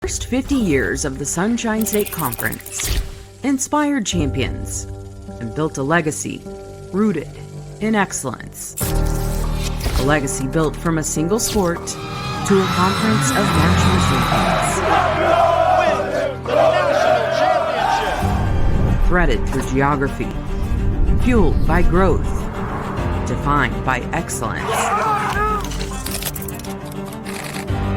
first 50 years of the Sunshine State Conference inspired champions and built a legacy rooted in excellence. A legacy built from a single sport to a conference of national champions. The national championship. Threaded through geography, fueled by growth, defined by excellence.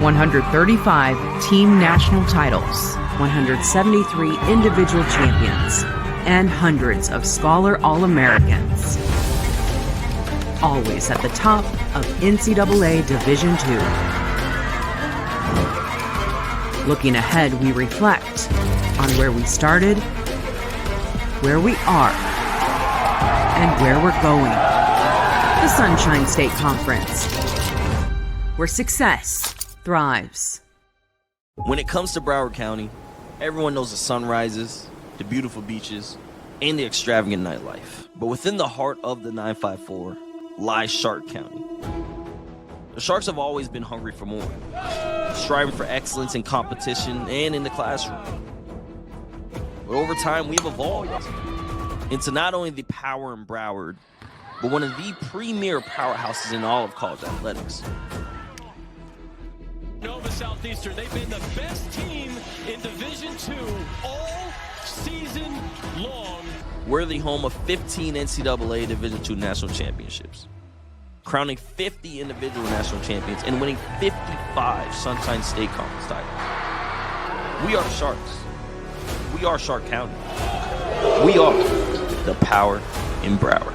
135 team national titles, 173 individual champions, and hundreds of Scholar All-Americans. Always at the top of NCAA Division II. Looking ahead, we reflect on where we started, where we are, and where we're going. The Sunshine State Conference, where success thrives. When it comes to Broward County, everyone knows the sunrises, the beautiful beaches, and the extravagant nightlife. But within the heart of the 954 lies Shark County. The Sharks have always been hungry for more, striving for excellence in competition and in the classroom. But over time, we've evolved into not only the power in Broward, but one of the premier powerhouses in all of college athletics. Nova Southeastern, they've been the best team in Division II all season long. We're the home of 15 NCAA Division II national championships, crowning 50 individual national champions and winning 55 Sunshine State Conference titles. We are Sharks. We are Shark County. We are the power in Broward.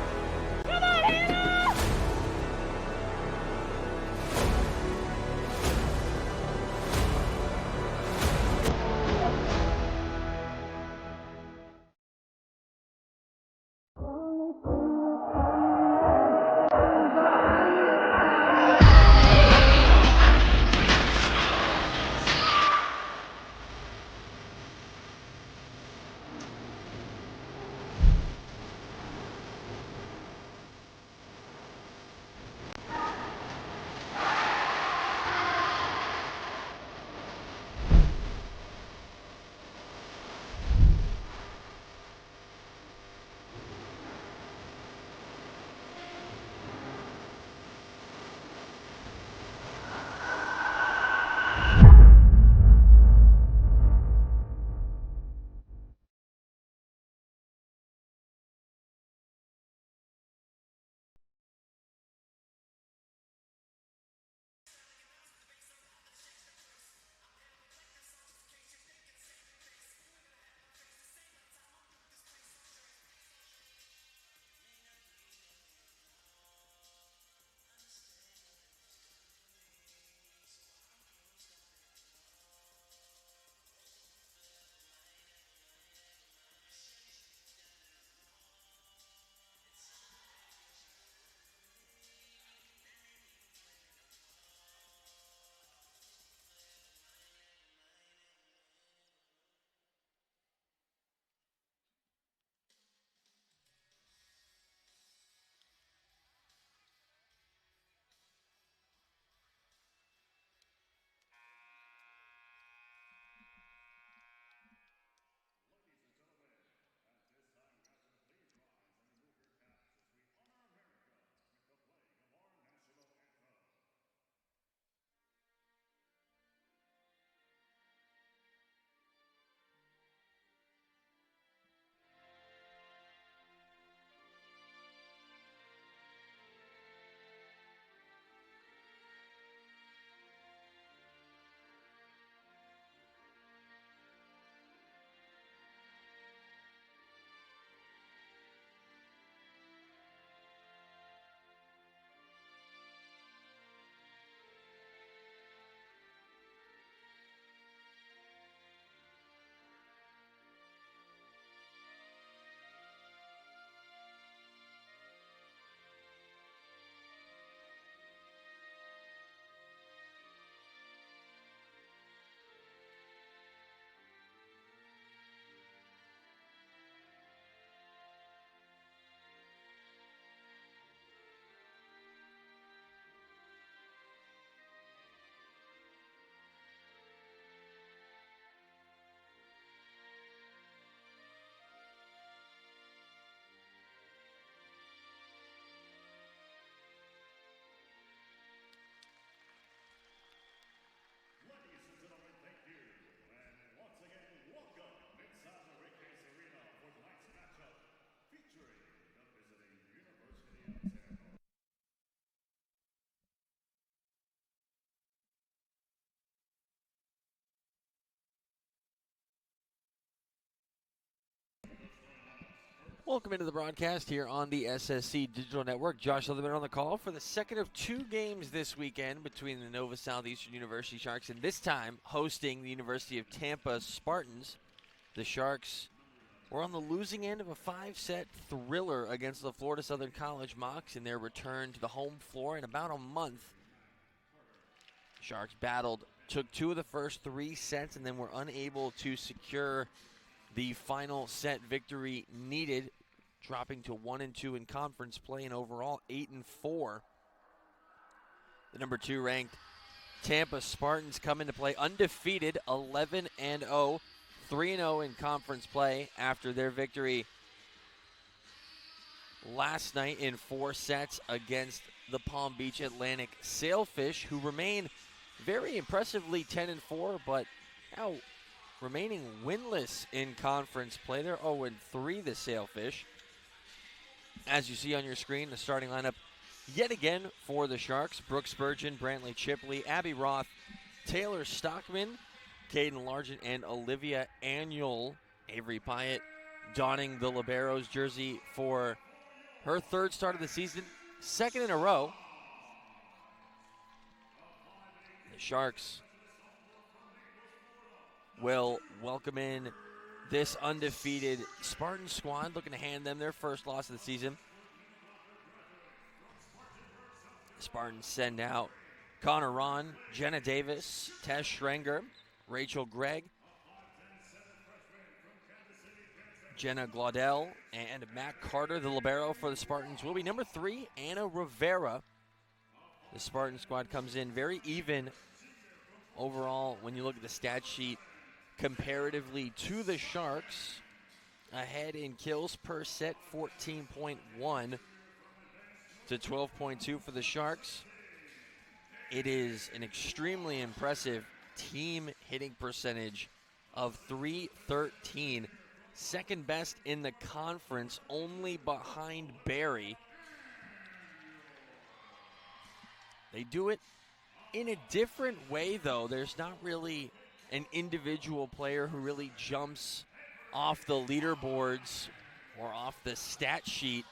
Welcome into the broadcast here on the SSC Digital Network. Josh Leatherman on the call for the second of two games this weekend between the Nova Southeastern University Sharks and this time hosting the University of Tampa Spartans. The Sharks were on the losing end of a 5-set thriller against the Florida Southern College Mocs in their return to the home floor in about a month. The Sharks took two of the first 3 sets and then were unable to secure the final set victory needed, dropping to 1-2 in conference play and overall 8-4. The number 2 ranked Tampa Spartans come into play undefeated, 11-0, 3-0 in conference play after their victory last night in 4 sets against the Palm Beach Atlantic Sailfish, who remain very impressively 10-4, but now remaining winless in conference play. They're 0-3, the Sailfish. As you see on your screen, the starting lineup yet again for the Sharks: Brooke Spurgeon, Brantley Chipley, Abby Roth, Taylor Stockman, Caden Largent, and Olivia Annual. Avery Pyatt donning the Libero's jersey for her 3rd start of the season, 2nd in a row. The Sharks will welcome in this undefeated Spartan squad, looking to hand them their first loss of the season. The Spartans send out Connor Ron, Jenna Davis, Tess Schrenger, Rachel Gregg, Jenna Glaudel, and Matt Carter. The libero for the Spartans will be number 3, Anna Rivera. The Spartan squad comes in very even overall when you look at the stat sheet comparatively to the Sharks. Ahead in kills per set, 14.1 to 12.2 for the Sharks. It is an extremely impressive team hitting percentage of .313, second best in the conference, only behind Barry. They do it in a different way, though. There's not really an individual player who really jumps off the leaderboards or off the stat sheet.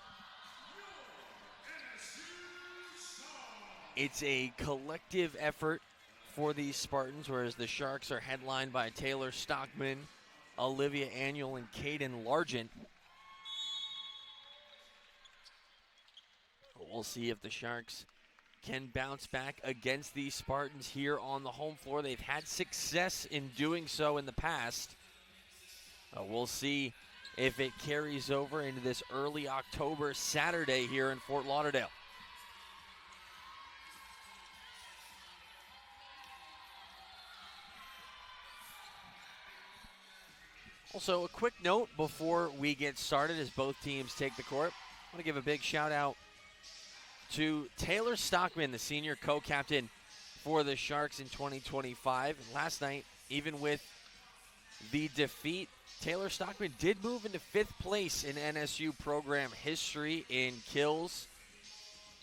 It's a collective effort for these Spartans, whereas the Sharks are headlined by Taylor Stockman, Olivia Annual, and Caden Largent. We'll see if the Sharks can bounce back against these Spartans here on the home floor. They've had success in doing so in the past. We'll see if it carries over into this early October Saturday here in Fort Lauderdale. Also, a quick note before we get started as both teams take the court. I want to give a big shout out to Taylor Stockman, the senior co-captain for the Sharks in 2025. Last night, even with the defeat, Taylor Stockman did move into 5th place in NSU program history in kills,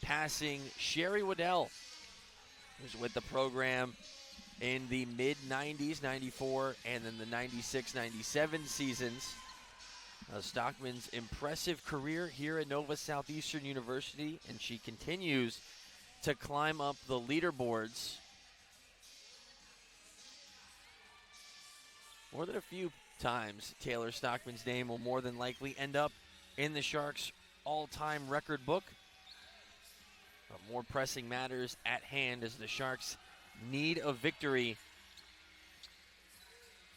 passing Sherry Waddell, who's with the program in the mid-90s, 94, and then the 96-97 seasons. Stockman's impressive career here at Nova Southeastern University, and she continues to climb up the leaderboards. More than a few times, Taylor Stockman's name will more than likely end up in the Sharks' all-time record book. But more pressing matters at hand as the Sharks need a victory.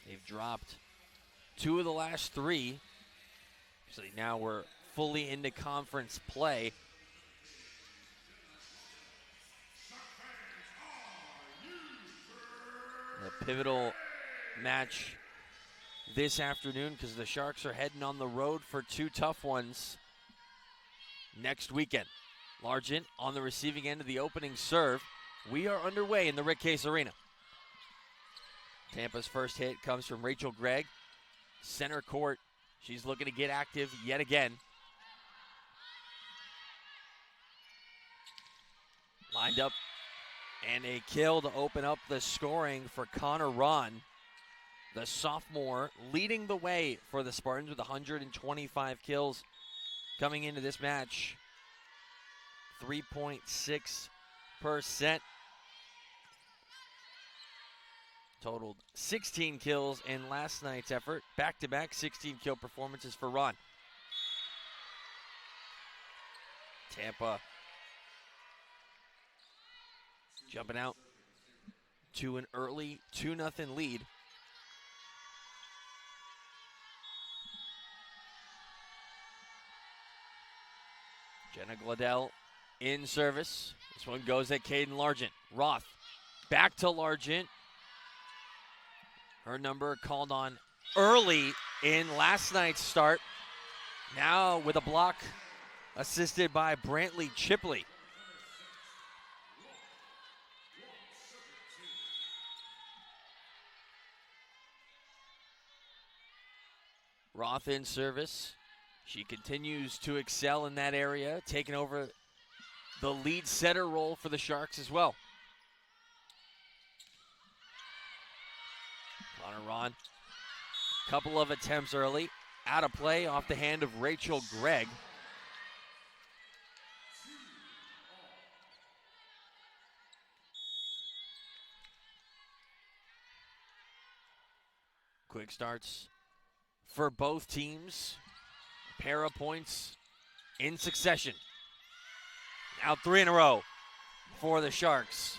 They've dropped 2 of the last 3. So now we're fully into conference play. A pivotal match this afternoon because the Sharks are heading on the road for 2 tough ones next weekend. Largent on the receiving end of the opening serve. We are underway in the Rick Case Arena. Tampa's first hit comes from Rachel Gregg, center court. She's looking to get active yet again. Lined up, and a kill to open up the scoring for Connor Ron. The sophomore leading the way for the Spartans with 125 kills coming into this match. 3.6%. Totaled 16 kills in last night's effort. Back-to-back 16-kill performances for Ron. Tampa jumping out to an early 2-0 lead. Jenna Gladell in service. This one goes at Caden Largent. Roth back to Largent. Her number called on early in last night's start. Now with a block assisted by Brantley Chipley. Roth in service. She continues to excel in that area, taking over the lead setter role for the Sharks as well. Connor Ron, couple of attempts early, out of play off the hand of Rachel Gregg. Quick starts for both teams. Pair of points in succession. Now 3 in a row for the Sharks.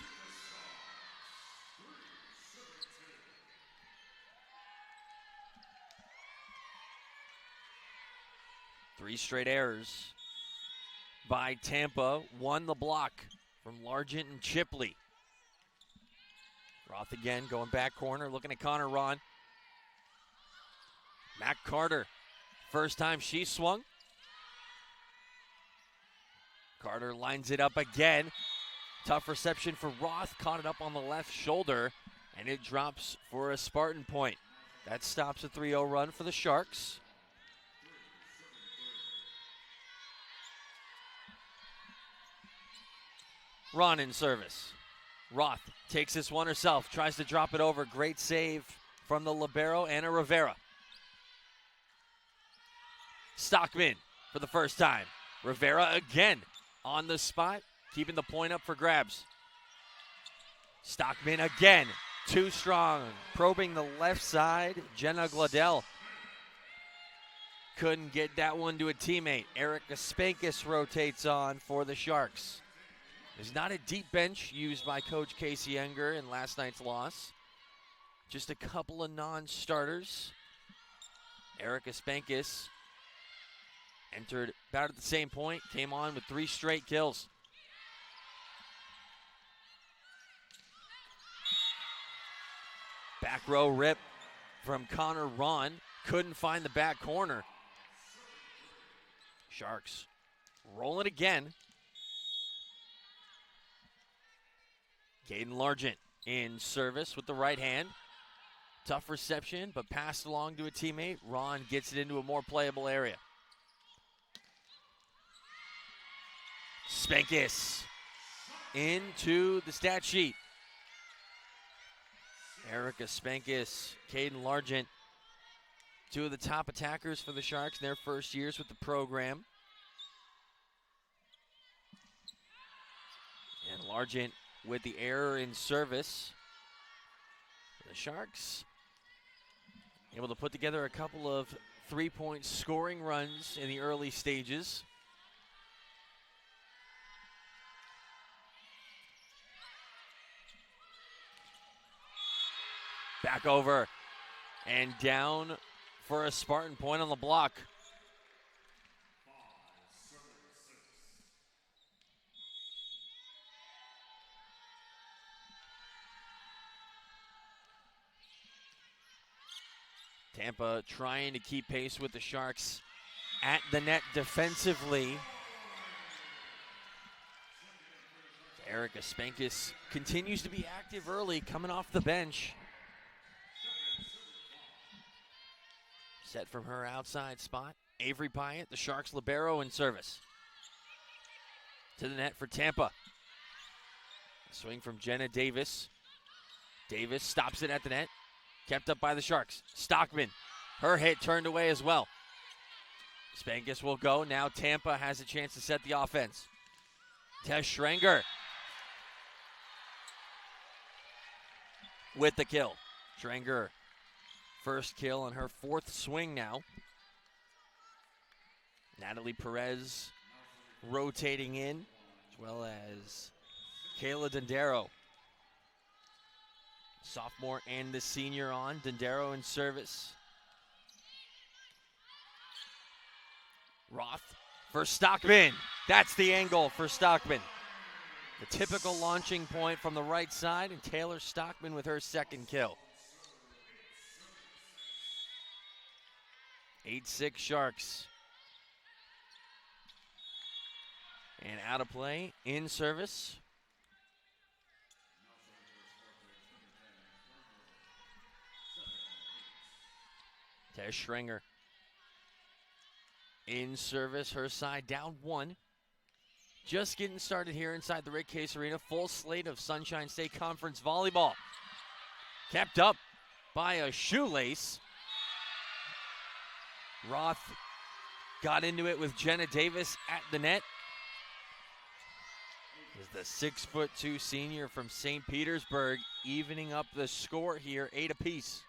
Three straight errors by Tampa. Won the block from Largent and Chipley. Roth again going back corner, looking at Connor Ron. Mac Carter. First time she swung. Carter lines it up again. Tough reception for Roth. Caught it up on the left shoulder, and it drops for a Spartan point. That stops a 3-0 run for the Sharks. Ron in service. Roth takes this one herself. Tries to drop it over. Great save from the libero, Anna Rivera. Stockman for the first time. Rivera again on the spot, keeping the point up for grabs. Stockman again, too strong. Probing the left side, Jenna Gladell couldn't get that one to a teammate. Erica Spankus rotates on for the Sharks. There's not a deep bench used by Coach Casey Enger in last night's loss. Just a couple of non-starters. Erica Spankus entered about at the same point, came on with 3 straight kills. Back row rip from Connor Ron. Couldn't find the back corner. Sharks rolling again. Caden Largent in service with the right hand. Tough reception, but passed along to a teammate. Ron gets it into a more playable area. Spankus into the stat sheet. Erica Spankus, Caden Largent, 2 of the top attackers for the Sharks in their first years with the program. And Largent with the error in service. The Sharks able to put together a couple of 3-point scoring runs in the early stages. Back over and down for a Spartan point on the block. Tampa trying to keep pace with the Sharks at the net defensively. Erica Spankus continues to be active early, coming off the bench. Set from her outside spot. Avery Pyatt, the Sharks libero in service. To the net for Tampa. Swing from Jenna Davis. Davis stops it at the net. Kept up by the Sharks. Stockman, her hit turned away as well. Spankus will go. Now Tampa has a chance to set the offense. Tess Schrenger with the kill. Schrenger, first kill on her fourth swing now. Natalie Perez rotating in, as well as Kayla Dendero. Sophomore and the senior on. Dendero in service. Roth for Stockman. That's the angle for Stockman. The typical launching point from the right side, and Taylor Stockman with her second kill. 8-6 Sharks. And out of play, in service. Tess Schrenger. In service, her side down 1. Just getting started here inside the Rick Case Arena. Full slate of Sunshine State Conference volleyball. Kept up by a shoelace. Roth got into it with Jenna Davis at the net. Is the 6'2" senior from St. Petersburg evening up the score here, 8 apiece.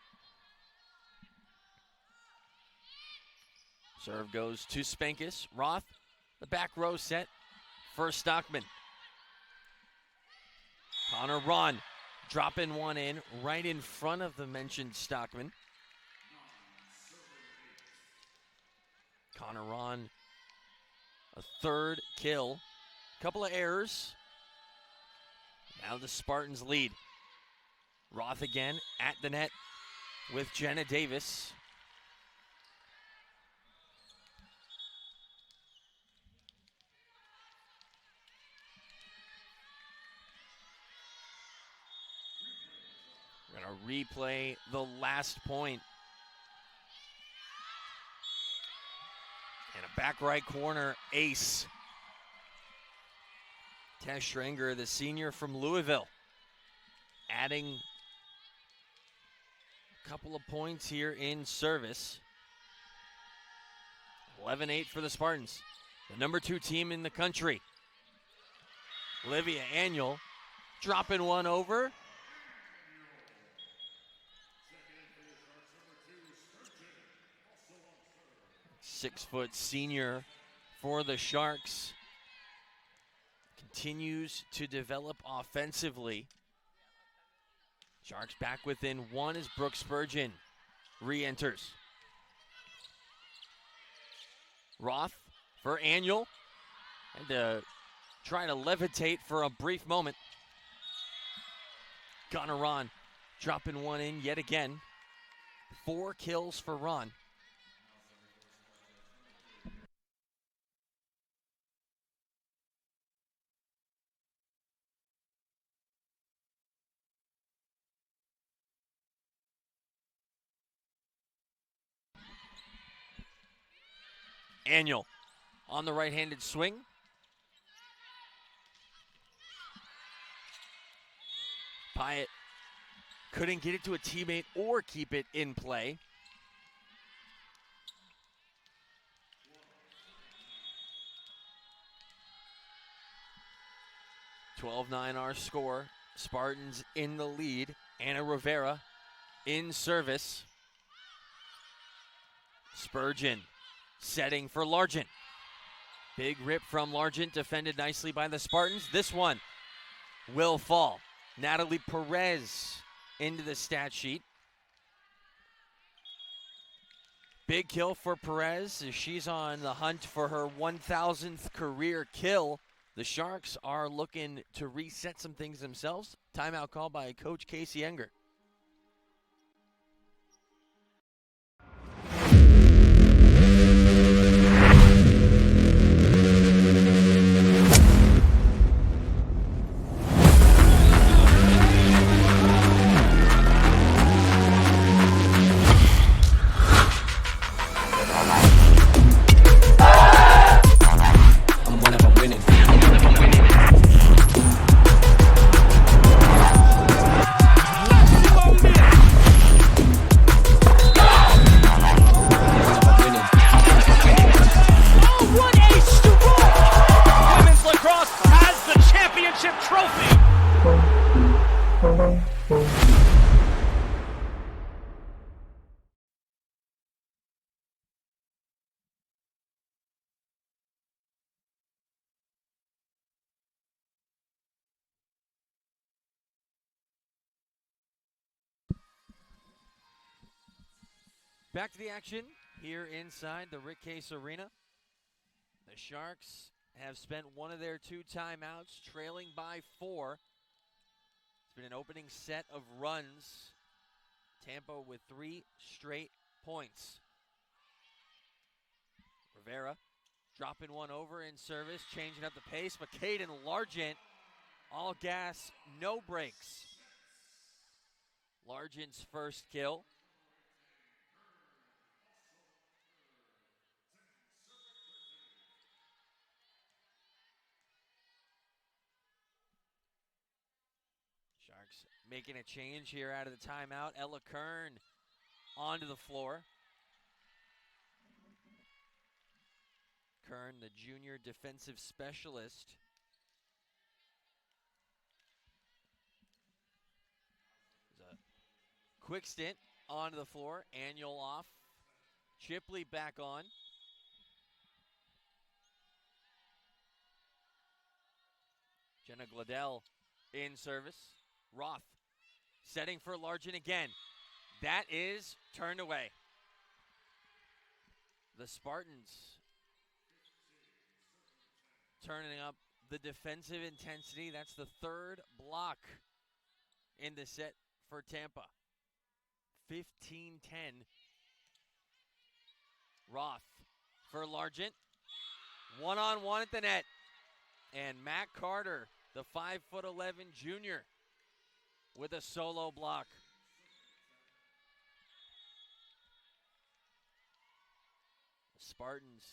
Serve goes to Spankus. Roth, the back row set for Stockman. Connor Ron dropping one in right in front of the mentioned Stockman. Connor Ron, a third kill. Couple of errors. Now the Spartans lead. Roth again at the net with Jenna Davis. We're going to replay the last point. And a back right corner ace. Tess Schrenger, the senior from Louisville, adding a couple of points here in service. 11-8 for the Spartans, the number 2 team in the country. Olivia Annual dropping one over. Six-foot senior for the Sharks. Continues to develop offensively. Sharks back within 1 as Brooke Spurgeon re-enters. Roth for Annual. And to try to levitate for a brief moment. Connor Ron dropping one in yet again. 4 kills for Ron. Annual on the right-handed swing. Pyatt couldn't get it to a teammate or keep it in play. (12-9) our score. Spartans in the lead. Anna Rivera in service. Spurgeon setting for Largent. Big rip from Largent, defended nicely by the Spartans. This one will fall. Natalie Perez into the stat sheet. Big kill for Perez as she's on the hunt for her 1,000th career kill. The Sharks are looking to reset some things themselves. Timeout call by Coach Casey Enger. Back to the action here inside the Rick Case Arena. The Sharks have spent one of their 2 timeouts, trailing by 4. It's been an opening set of runs. Tampa with 3 straight points. Rivera dropping one over in service, changing up the pace, but Caden Largent, all gas, no brakes. Largent's first kill. Sharks making a change here out of the timeout. Ella Kern onto the floor. Kern, the junior defensive specialist. There's a quick stint onto the floor. Annual off. Chipley back on. Jenna Gladell in service. Roth setting for Largent again. That is turned away. The Spartans turning up the defensive intensity. That's the 3rd block in the set for Tampa. 15-10. Roth for Largent. 1-on-1 at the net. And Matt Carter, the 5'11" junior, with a solo block. The Spartans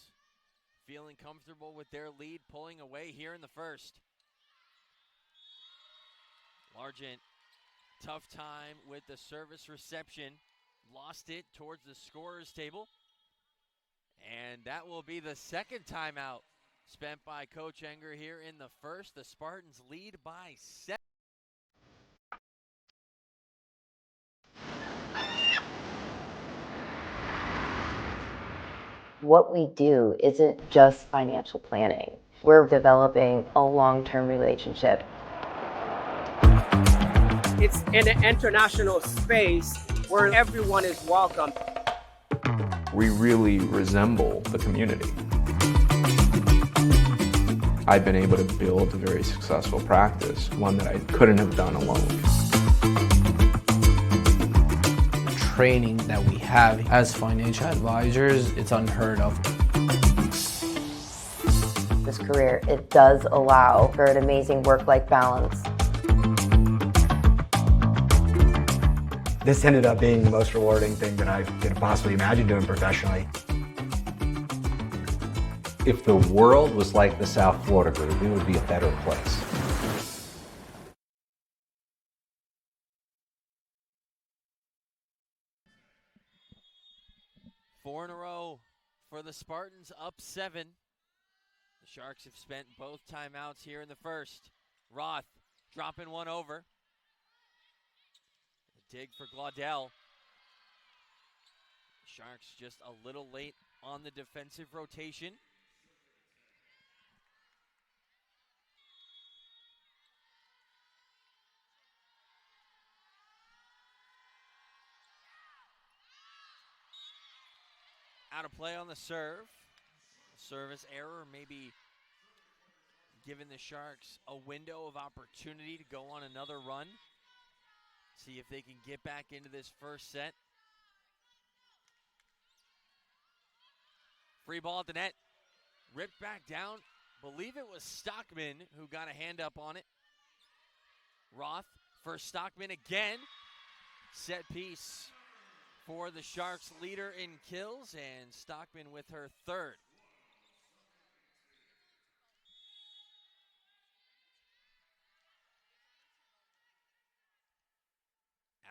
feeling comfortable with their lead, pulling away here in the first. Largent, tough time with the service reception. Lost it towards the scorer's table. And that will be the 2nd timeout spent by Coach Enger here in the first. The Spartans lead by 7. What we do isn't just financial planning. We're developing a long-term relationship. It's an international space where everyone is welcome. We really resemble the community. I've been able to build a very successful practice, one that I couldn't have done alone. Training that we have as financial advisors, it's unheard of. This career, it does allow for an amazing work-life balance. This ended up being the most rewarding thing that I could possibly imagine doing professionally. If the world was like the South Florida Group, it would be a better place. Four in a row for the Spartans, up 7. The Sharks have spent both timeouts here in the first. Roth dropping one over. A dig for Glaudel. Sharks just a little late on the defensive rotation. Out of play on the serve. Service error, maybe giving the Sharks a window of opportunity to go on another run. See if they can get back into this first set. Free ball at the net. Ripped back down. Believe it was Stockman who got a hand up on it. Roth for Stockman again. Set piece for the Sharks, leader in kills, and Stockman with her 3rd.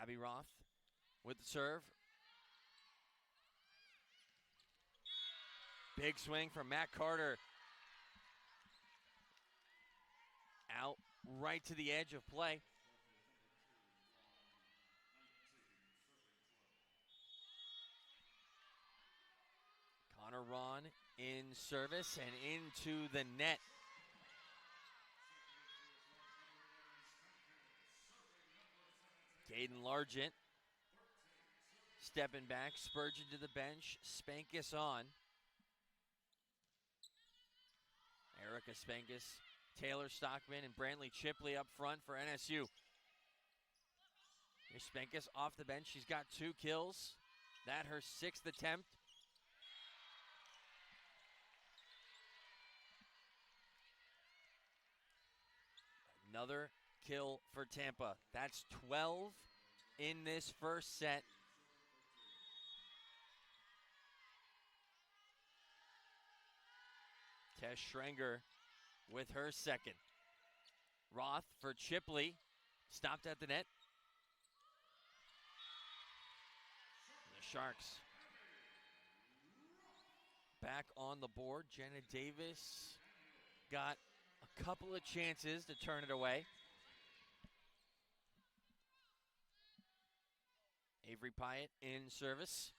Abby Roth with the serve. Big swing from Matt Carter. Out right to the edge of play. Iran in service and into the net. Caden Largent stepping back, Spurgeon to the bench, Spankus on. Erica Spankus, Taylor Stockman, and Brantley Chipley up front for NSU. Here's Spankus off the bench. She's got 2 kills. That her 6th attempt. Another kill for Tampa. That's 12 in this first set. Tess Schrenger with her 2nd. Roth for Chipley. Stopped at the net. The Sharks back on the board. Jenna Davis got a couple of chances to turn it away. Avery Pyatt in service.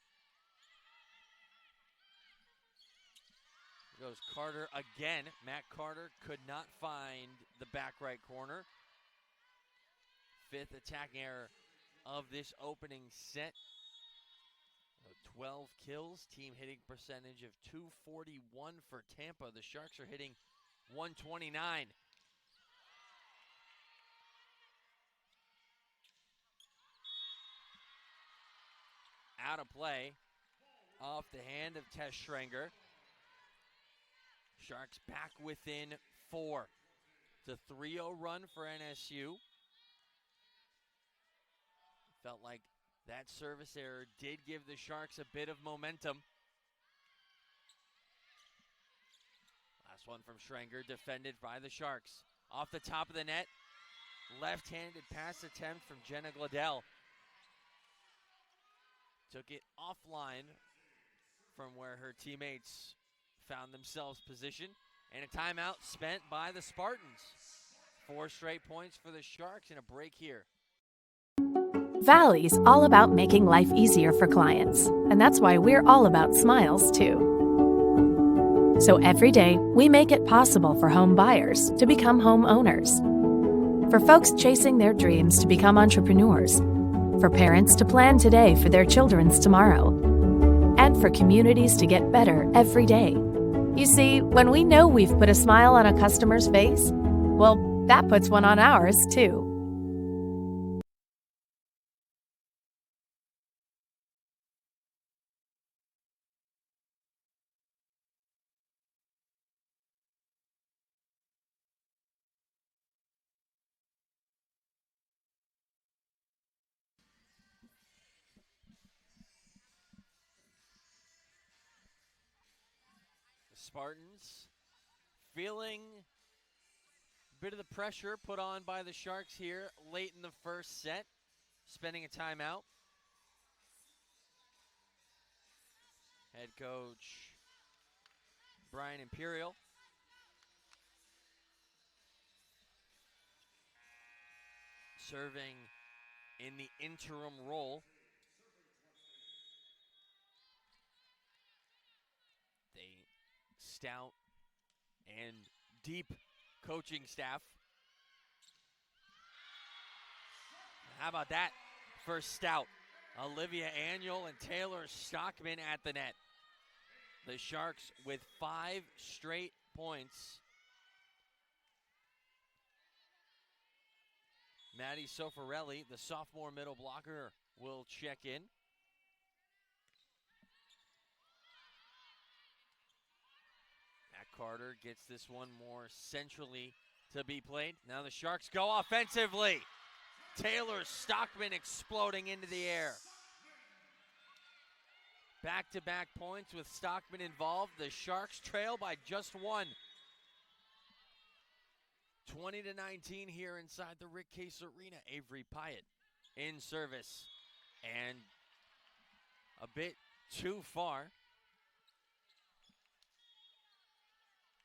Here goes Carter again. Matt Carter could not find the back right corner. 5th attacking error of this opening set. 12 kills, team hitting percentage of .241 for Tampa. The Sharks are hitting .129. Out of play, off the hand of Tess Schrenger. Sharks back within 4. It's a 3-0 run for NSU. Felt like that service error did give the Sharks a bit of momentum. Last one from Schrenger, defended by the Sharks. Off the top of the net, left-handed pass attempt from Jenna Gladell. Took it offline from where her teammates found themselves positioned. And a timeout spent by the Spartans. 4 straight points for the Sharks and a break here. Valley's all about making life easier for clients. And that's why we're all about smiles, too. So every day, we make it possible for home buyers to become home owners. For folks chasing their dreams to become entrepreneurs. For parents to plan today for their children's tomorrow. And for communities to get better every day. You see, when we know we've put a smile on a customer's face, well, that puts one on ours, too. Spartans feeling a bit of the pressure put on by the Sharks here late in the first set, spending a timeout. Head coach Brian Imperial. Serving in the interim role. Stout and deep coaching staff. How about that for Stout? Olivia Annual and Taylor Stockman at the net. The Sharks with 5 straight points. Maddie Sofarelli, the sophomore middle blocker, will check in. Carter gets this one more centrally to be played. Now the Sharks go offensively. Taylor Stockman exploding into the air. Back-to-back points with Stockman involved. The Sharks trail by just 1. 20-19 here inside the Rick Case Arena. Avery Pyatt in service. And a bit too far.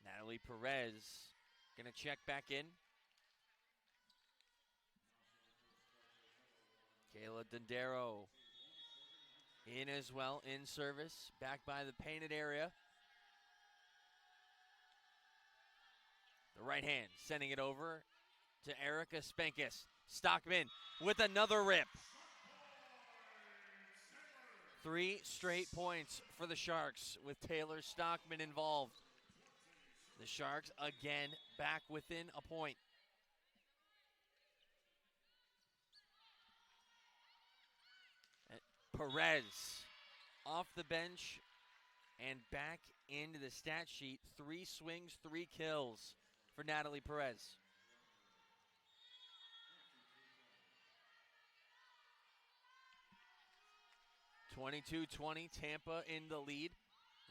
Natalie Perez gonna check back in. Kayla Dondero in as well, in service, back by the painted area. The right hand sending it over to Erica Spankis. Stockman with another rip. 3 straight points for the Sharks with Taylor Stockman involved. The Sharks again back within a point. And Perez off the bench and back into the stat sheet. 3 swings, 3 kills for Natalie Perez. (22-20), Tampa in the lead.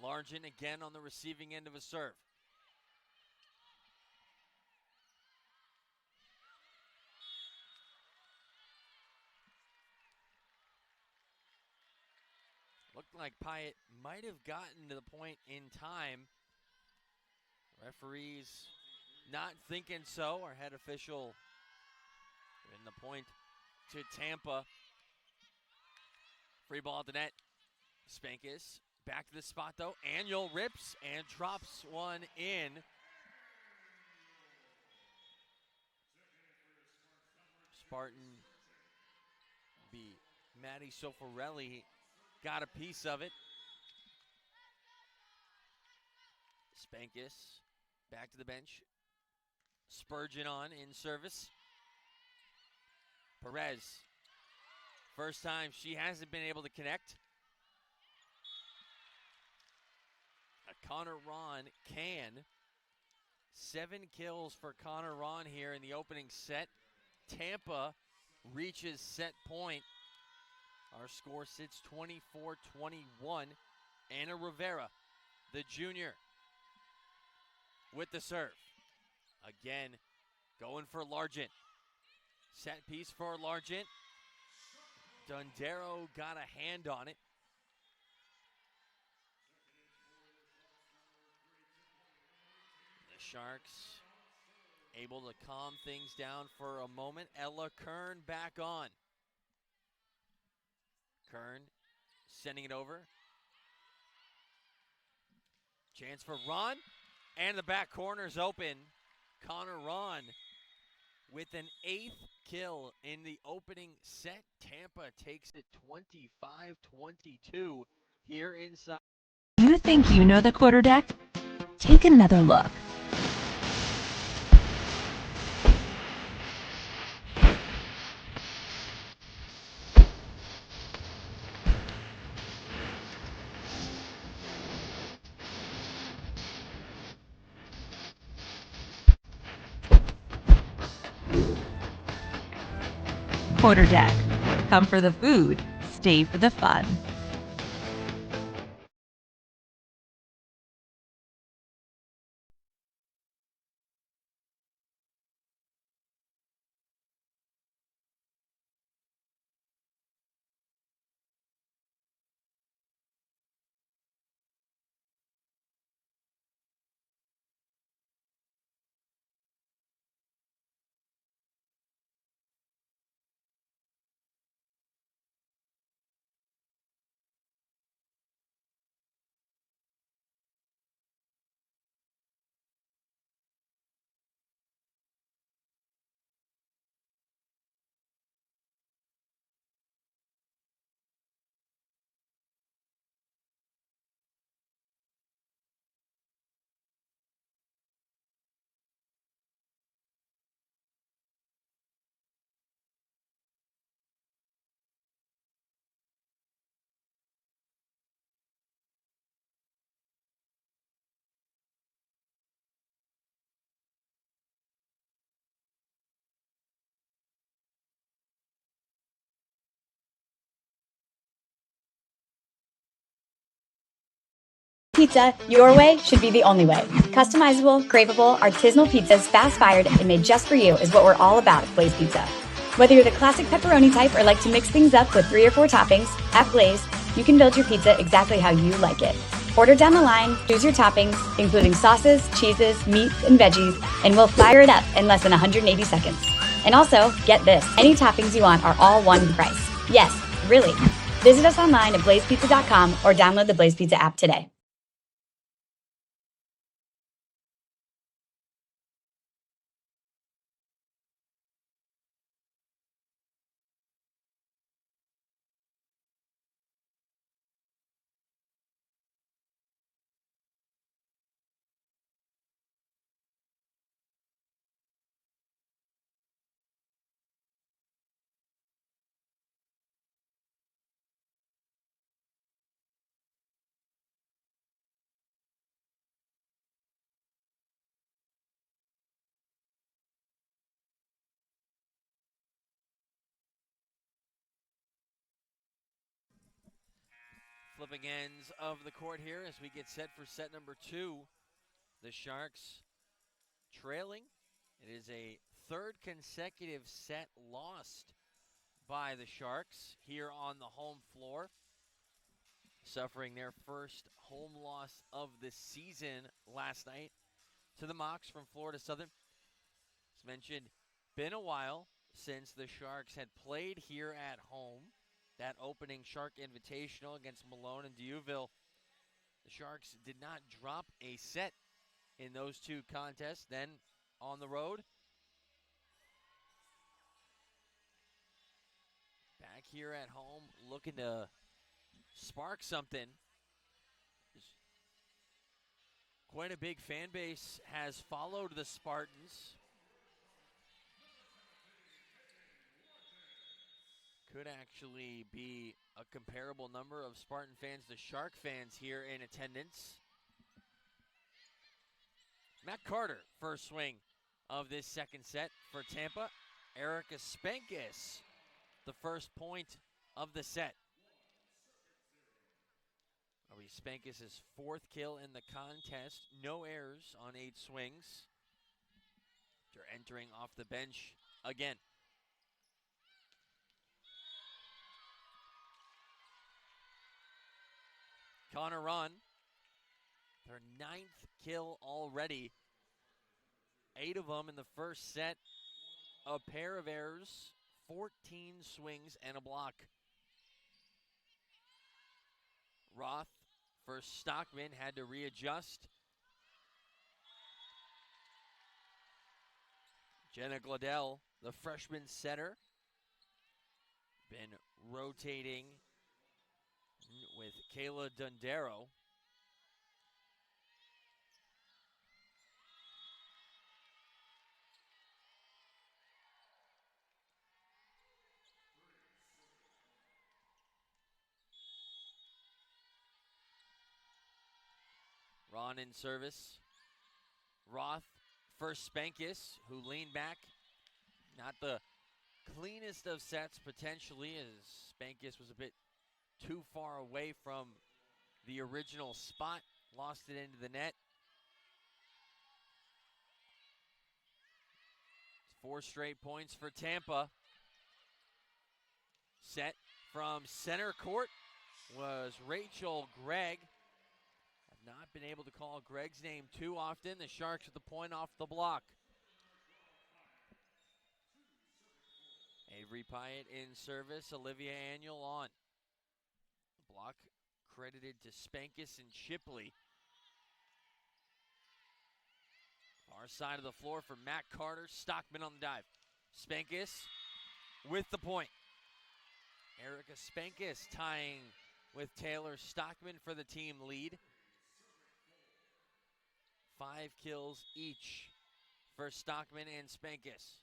Largent again on the receiving end of a serve. Looked like Pyatt might have gotten to the point in time. Referees not thinking so. Our head official giving the point to Tampa. Free ball at the net. Spankis back to the spot though. Aniel rips and drops one in. Spartan B. Maddie Sofarelli got a piece of it. Spankis back to the bench. Spurgeon on in service. Perez. First time she hasn't been able to connect. Connor Ron can. 7 kills for Connor Ron here in the opening set. Tampa reaches set point. Our score sits 24-21. Anna Rivera, the junior, with the serve. Again, going for Largent. Set piece for Largent. Dondero got a hand on it. The Sharks able to calm things down for a moment. Ella Kern back on. Kern sending it over. Chance for Ron. And the back corner's open. Connor Ron with an 8th kill in the opening set. Tampa takes it 25-22 here inside. You think you know the quarterdeck? Take another look. Quarterdeck. Come for the food, stay for the fun. Pizza, your way should be the only way. Customizable, craveable, artisanal pizzas, fast-fired, and made just for you is what we're all about at Blaze Pizza. Whether you're the classic pepperoni type or like to mix things up with 3 or 4 toppings, at Blaze, you can build your pizza exactly how you like it. Order down the line, choose your toppings, including sauces, cheeses, meats, and veggies, and we'll fire it up in less than 180 seconds. And also, get this, any toppings you want are all one price. Yes, really. Visit us online at blazepizza.com or download the Blaze Pizza app today. Flipping ends of the court here as we get set for set number 2. The Sharks trailing. It is a third consecutive set lost by the Sharks here on the home floor, suffering their first home loss of the season last night to the Mocs from Florida Southern. As mentioned, been a while since the Sharks had played here at home. That opening Shark Invitational against Malone and Dieuville, the Sharks did not drop a set in those two contests. Then on the road, back here at home, looking to spark something. Quite a big fan base has followed the Spartans. Could actually be a comparable number of Spartan fans to Shark fans here in attendance. Matt Carter, first swing of this second set for Tampa. Erica Spankis, the first point of the set. Spankis' fourth kill in the contest. No errors on 8 swings. They're entering off the bench again. Connor Ron, their 9th kill already. 8 of them in the first set. A pair of errors, 14 swings, and a block. Roth, first Stockman, had to readjust. Jenna Gladell, the freshman setter, been rotating with Kayla Dundero. Ron in service. Roth, first Spankis, who leaned back. Not the cleanest of sets potentially, as Spankis was a bit too far away from the original spot. Lost it into the net. It's 4 straight points for Tampa. Set from center court was Rachel Gregg. Have not been able to call Gregg's name too often. The Sharks with the point off the block. Avery Pyatt in service. Olivia Annual on. Block credited to Spankis and Shipley. Far side of the floor for Matt Carter. Stockman on the dive. Spankis with the point. Erica Spankis tying with Taylor Stockman for the team lead. 5 kills each for Stockman and Spankis.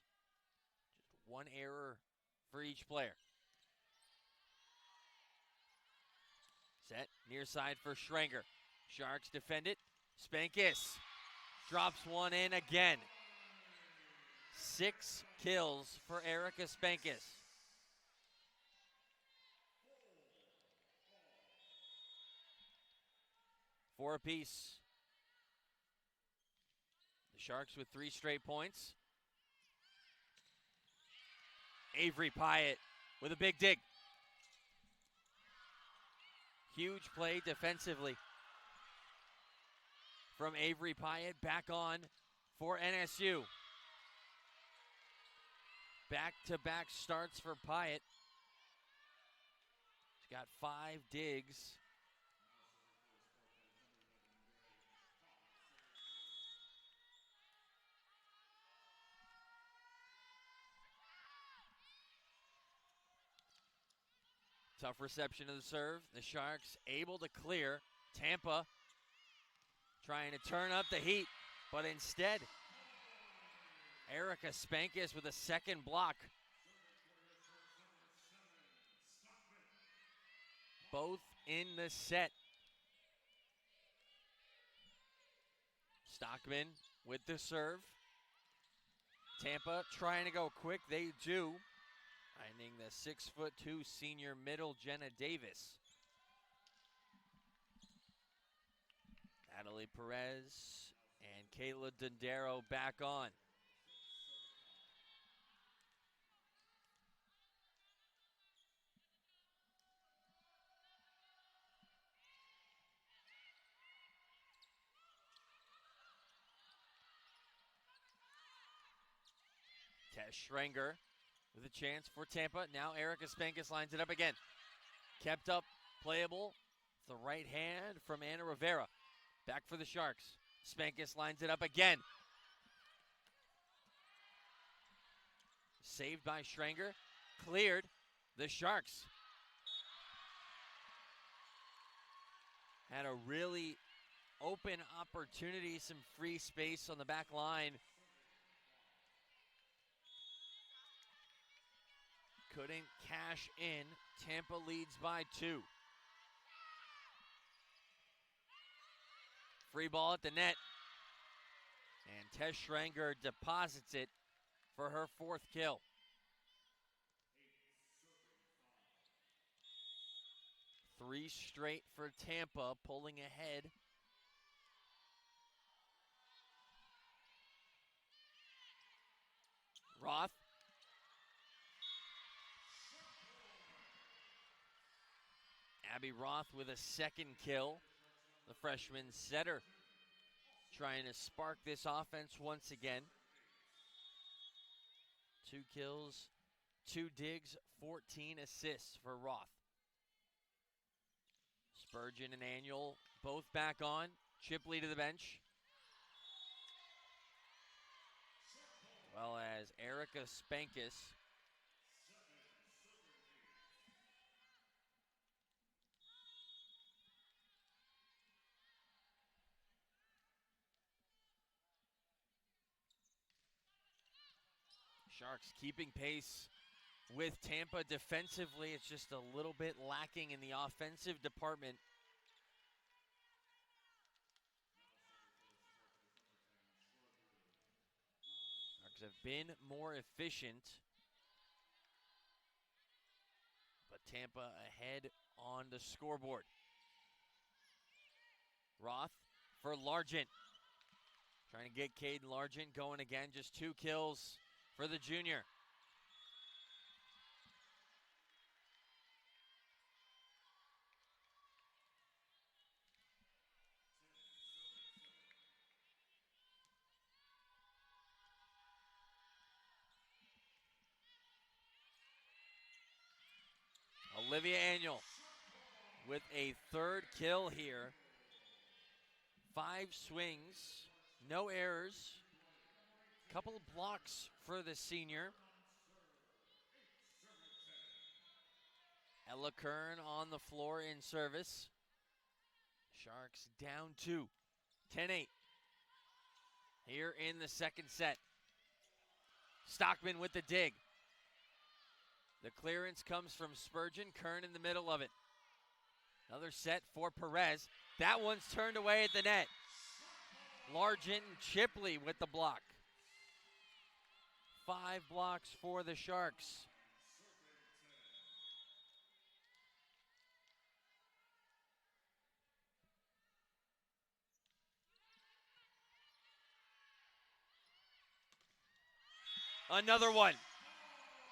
Just 1 error for each player. Set near side for Schranger. Sharks defend it. Spankis drops one in again. 6 kills for Erica Spankis. Four apiece. The Sharks with 3 straight points. Avery Pyatt with a big dig. Huge play defensively from Avery Pyatt. Back on for NSU. Back-to-back starts for Pyatt. She's got 5 digs. Tough reception of the serve. The Sharks able to clear. Tampa trying to turn up the heat, but instead, Erica Spankis with a second block. Both in the set. Stockman with the serve. Tampa trying to go quick. They do. Finding the 6'2" senior middle, Jenna Davis. Natalie Perez and Kayla Dondero back on. Tess Schrenger with a chance for Tampa. Now Erica Spankus lines it up again. Kept up, playable. The right hand from Anna Rivera. Back for the Sharks. Spankus lines it up again. Saved by Schrenger. Cleared. The Sharks had a really open opportunity, some free space on the back line. Couldn't cash in. Tampa leads by 2. Free ball at the net. And Tess Schrenger deposits it for her 4th kill. Three straight for Tampa, pulling ahead. Roth. Abby Roth with a 2nd kill. The freshman setter trying to spark this offense once again. 2 kills, 2 digs, 14 assists for Roth. Spurgeon and Annual both back on. Chipley to the bench. Well as Erica Spankus. Sharks keeping pace with Tampa defensively. It's just a little bit lacking in the offensive department. Sharks have been more efficient, but Tampa ahead on the scoreboard. Roth for Largent. Trying to get Caden Largent going again. Just 2 kills for the junior. Olivia Annual with a 3rd kill here. 5 swings, no errors. Couple of blocks for the senior. Ella Kern on the floor in service. Sharks down 2, 10-8. Here in the 2nd set. Stockman with the dig. The clearance comes from Spurgeon. Kern in the middle of it. Another set for Perez. That one's turned away at the net. Largent and Chipley with the block. 5 blocks for the Sharks. Another one.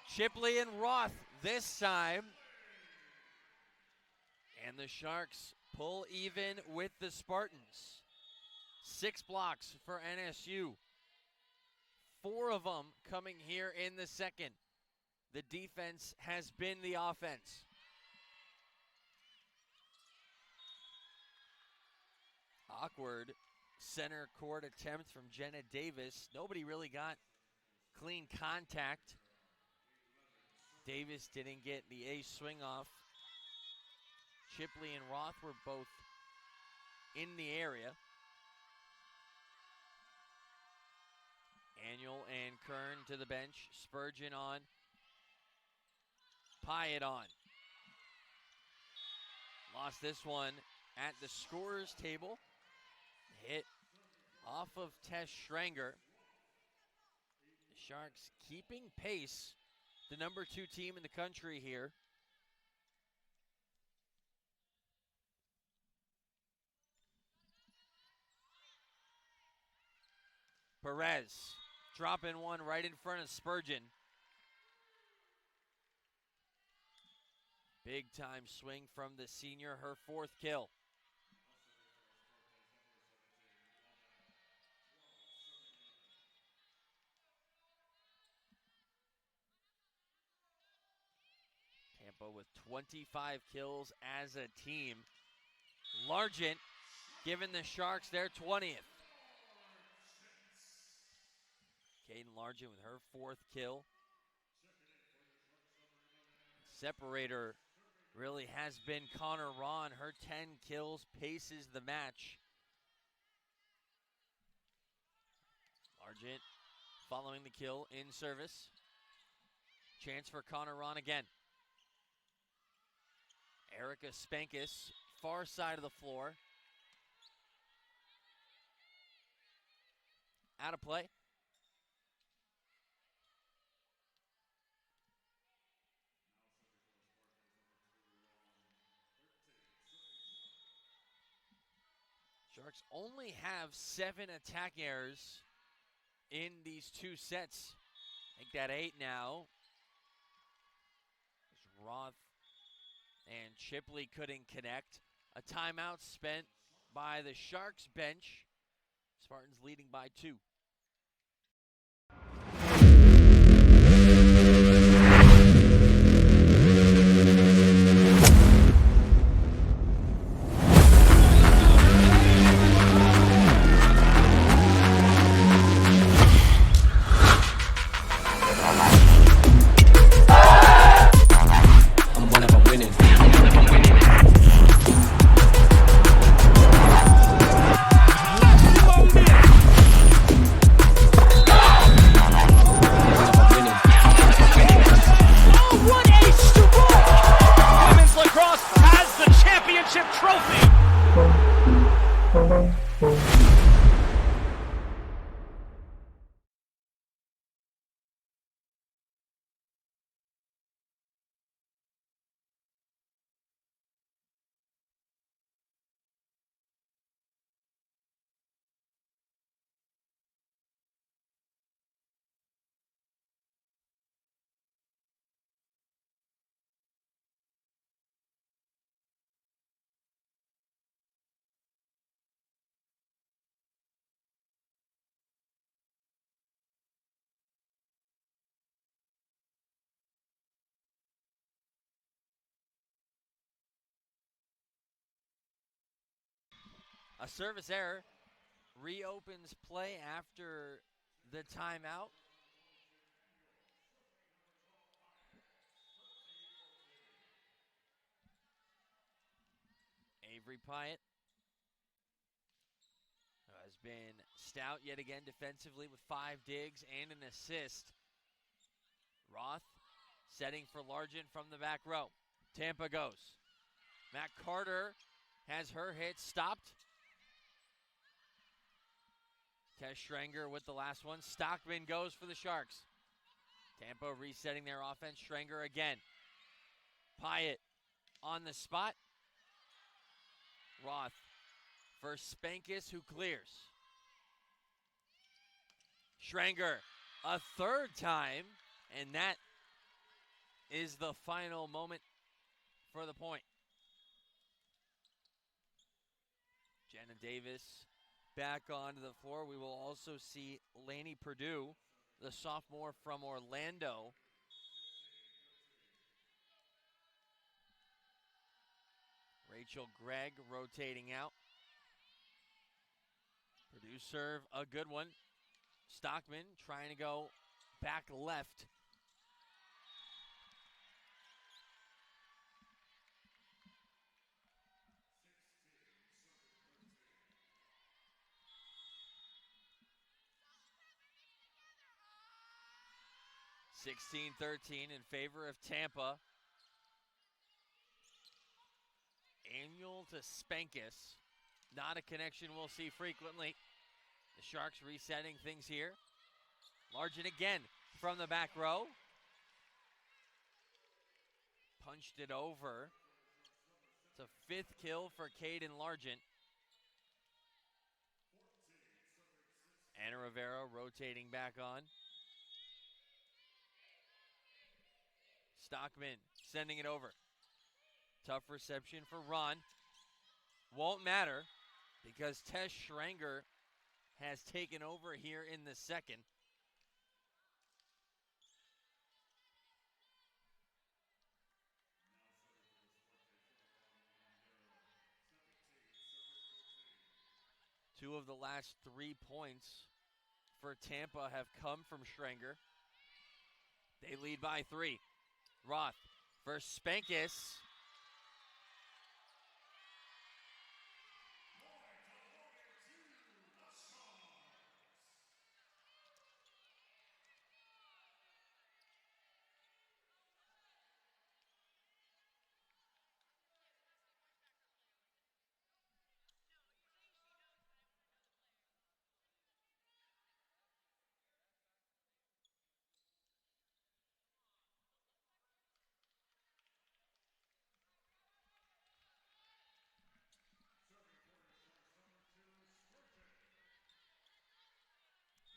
Chipley and Roth this time. And the Sharks pull even with the Spartans. 6 blocks for NSU. 4 of them coming here in the 2nd. The defense has been the offense. Awkward center court attempt from Jenna Davis. Nobody really got clean contact. Davis didn't get the ace swing off. Chipley and Roth were both in the area. Annual and Kern to the bench. Spurgeon on. Pyatt on. Lost this one at the scorer's table. Hit off of Tess Schrenger. The Sharks keeping pace. The number 2 team in the country here. Perez dropping one right in front of Spurgeon. Big time swing from the senior, her 4th kill. Tampa with 25 kills as a team. Largent giving the Sharks their 20th. Caden Largent with her 4th kill. Separator really has been Connor Ron. Her 10 kills paces the match. Largent following the kill in service. Chance for Connor Ron again. Erica Spankus, far side of the floor. Out of play. Sharks only have 7 attack errors in these 2 sets. Make that 8 now. As Roth and Chipley couldn't connect. A timeout spent by the Sharks bench. Spartans leading by 2. A service error reopens play after the timeout. Avery Pyatt has been stout yet again defensively with 5 digs and an assist. Roth setting for Largent from the back row. Tampa goes. Matt Carter has her hit stopped. Tess Schrenger with the last one. Stockman goes for the Sharks. Tampa resetting their offense. Schrenger again. Pyatt on the spot. Roth for Spankus, who clears. Schrenger a 3rd time, and that is the final moment for the point. Jenna Davis back onto the floor. We will also see Laney Purdue, the sophomore from Orlando. Rachel Gregg rotating out. Purdue serve, a good one. Stockman trying to go back left. (16-13) in favor of Tampa. Annual to Spankus. Not a connection we'll see frequently. The Sharks resetting things here. Largent again from the back row. Punched it over. It's a 5th kill for Caden Largent. Anna Rivera rotating back on. Stockman sending it over. Tough reception for Ron. Won't matter because Tess Schranger has taken over here in the second. Two of the last 3 points for Tampa have come from Schranger. They lead by 3. Roth for Spankis.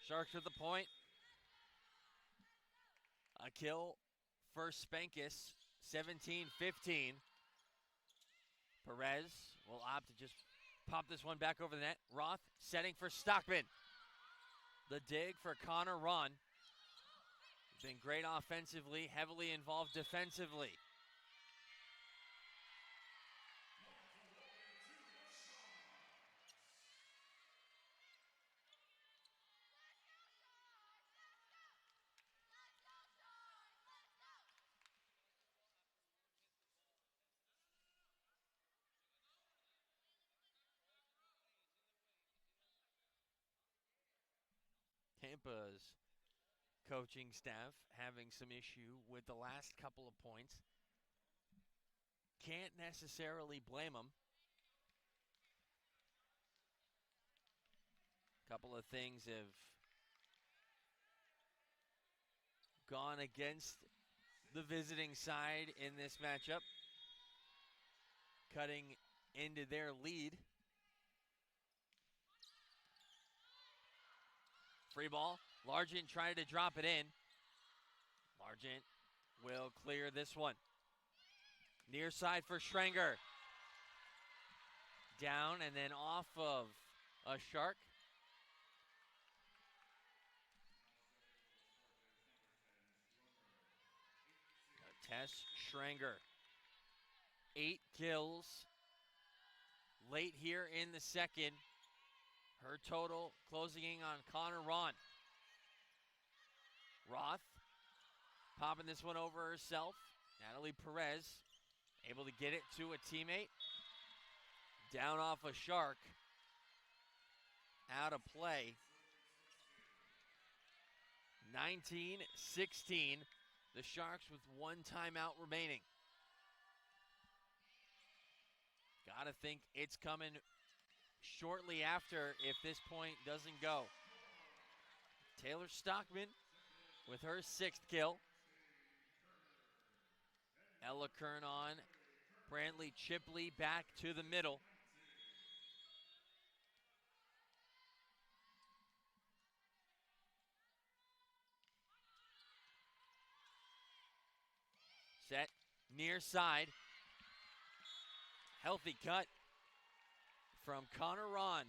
Sharks with the point. A kill for Spankis, 17-15. Perez will opt to just pop this one back over the net. Roth setting for Stockman. The dig for Connor Ron. He's been great offensively, heavily involved defensively. Tampa's coaching staff having some issue with the last couple of points. Can't necessarily blame them. Couple of things have gone against the visiting side in this matchup, cutting into their lead. Free ball. Largent trying to drop it in. Largent will clear this one. Near side for Schranger. Down and then off of a Shark. Tess Schranger. 8 kills late here in the second. Her total closing in on Connor Ron. Roth popping this one over herself. Natalie Perez able to get it to a teammate. Down off a Shark. Out of play. 19-16. The Sharks with 1 timeout remaining. Gotta think it's coming shortly after if this point doesn't go. Taylor Stockman with her 6th kill. Ella Kern on. Brantley Chipley back to the middle. Set near side. Healthy cut from Connor Ron.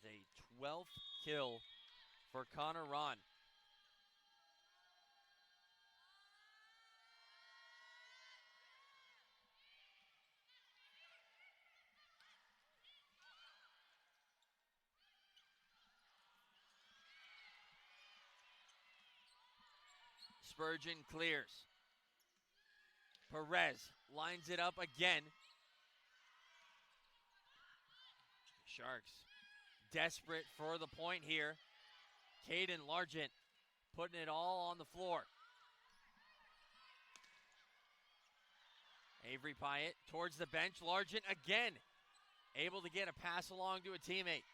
There's a 12th kill for Connor Ron. Spurgeon clears. Perez lines it up again. Sharks desperate for the point here. Caden Largent putting it all on the floor. Avery Pyatt towards the bench. Largent again able to get a pass along to a teammate.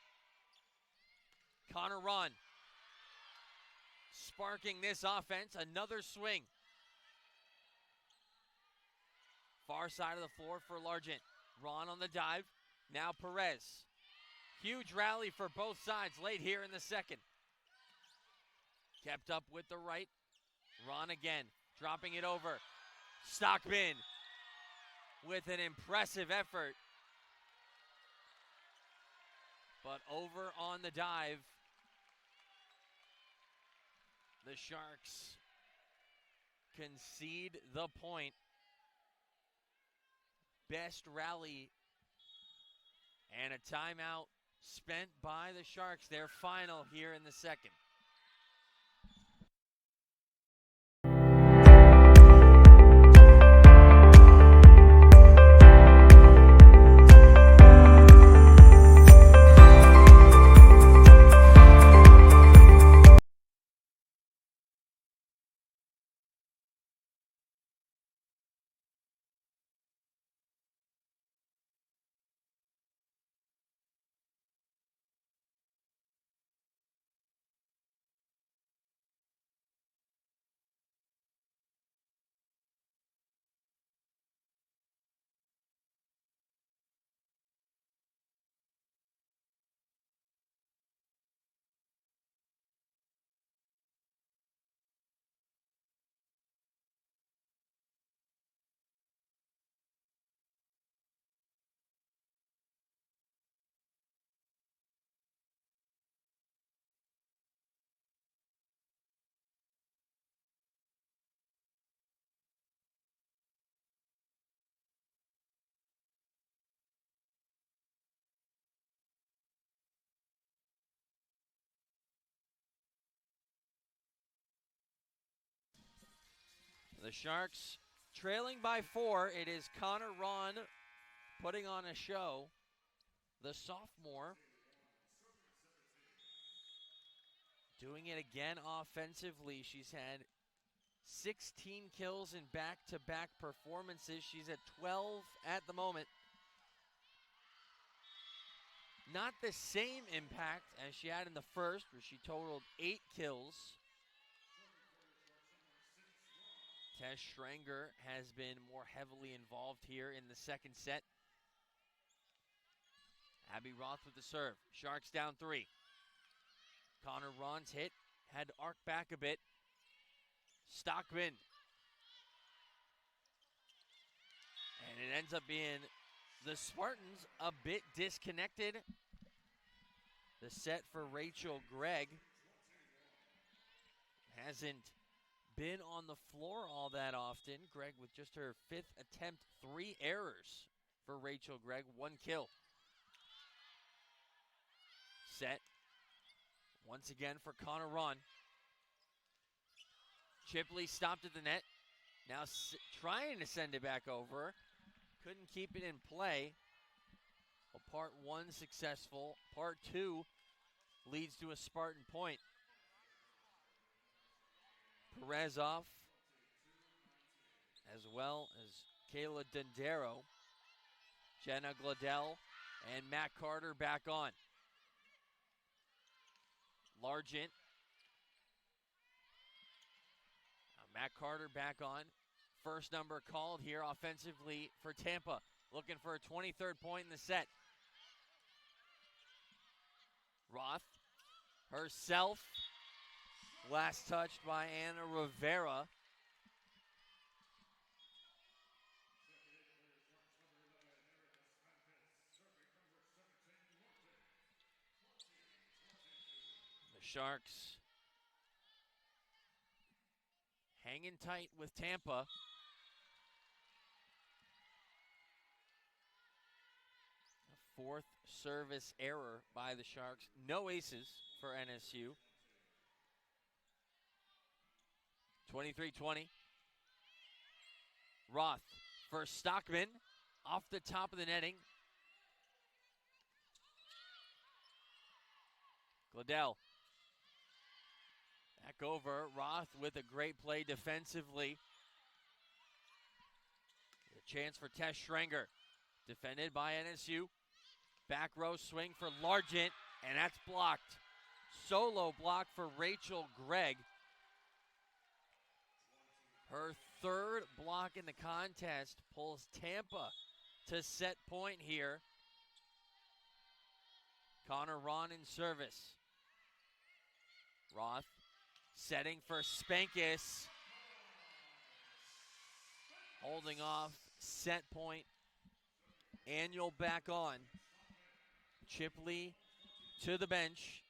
Connor Ron sparking this offense. Another swing Far side of the floor for Largent. Ron on the dive. Now Perez. Huge rally for both sides late here in the second. Kept up with the right. Ron again, dropping it over. Stockman with an impressive effort. But over on the dive, the Sharks concede the point. Best rally and a timeout spent by the Sharks. Their final here in the second. The Sharks trailing by 4. It is Connor Ron putting on a show. The sophomore doing it again offensively. She's had 16 kills in back-to-back performances. She's at 12 at the moment. Not the same impact as she had in the first, where she totaled 8 kills. Tess Schranger has been more heavily involved here in the second set. Abby Roth with the serve. Sharks down 3. Connor Ron's hit had to arc back a bit. Stockman. And it ends up being the Spartans a bit disconnected. The set for Rachel Gregg hasn't been on the floor all that often. Gregg with just her 5th attempt, 3 errors for Rachel Gregg, 1 kill. Set once again for Connor Ron. Chipley stopped at the net. Now trying to send it back over. Couldn't keep it in play. Well, part 1 successful. Part 2 leads to a Spartan point. Perez off, as well as Kayla Dondero, Jenna Gladell, and Matt Carter back on. Largent. Now Matt Carter back on. First number called here offensively for Tampa. Looking for a 23rd point in the set. Roth herself. Last touched by Anna Rivera. The Sharks hanging tight with Tampa. A 4th service error by the Sharks. No aces for NSU. 23-20. Roth for Stockman. Off the top of the netting. Gladell. Back over. Roth with a great play defensively. A chance for Tess Schranger. Defended by NSU. Back row swing for Largent. And that's blocked. Solo block for Rachel Gregg. Her third block in the contest pulls Tampa to set point here. Connor Ron in service. Roth setting for Spankis. Holding off, set point. Annual back on. Chipley to the bench.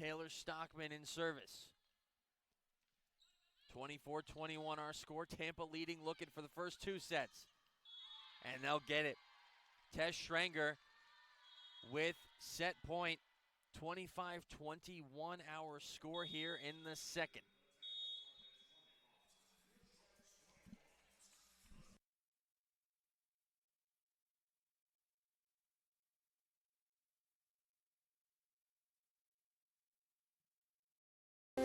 Taylor Stockman in service. 24-21 our score. Tampa leading, looking for the first two sets. And they'll get it. Tess Schrenger with set point. 25-21 our score here in the second.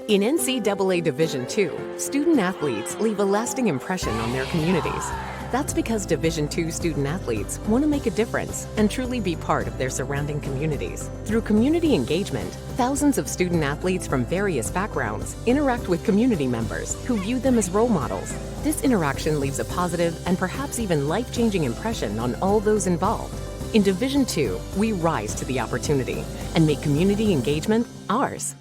In NCAA Division II, student athletes leave a lasting impression on their communities. That's because Division II student athletes want to make a difference and truly be part of their surrounding communities. Through community engagement, thousands of student athletes from various backgrounds interact with community members who view them as role models. This interaction leaves a positive and perhaps even life-changing impression on all those involved. In Division II, we rise to the opportunity and make community engagement ours.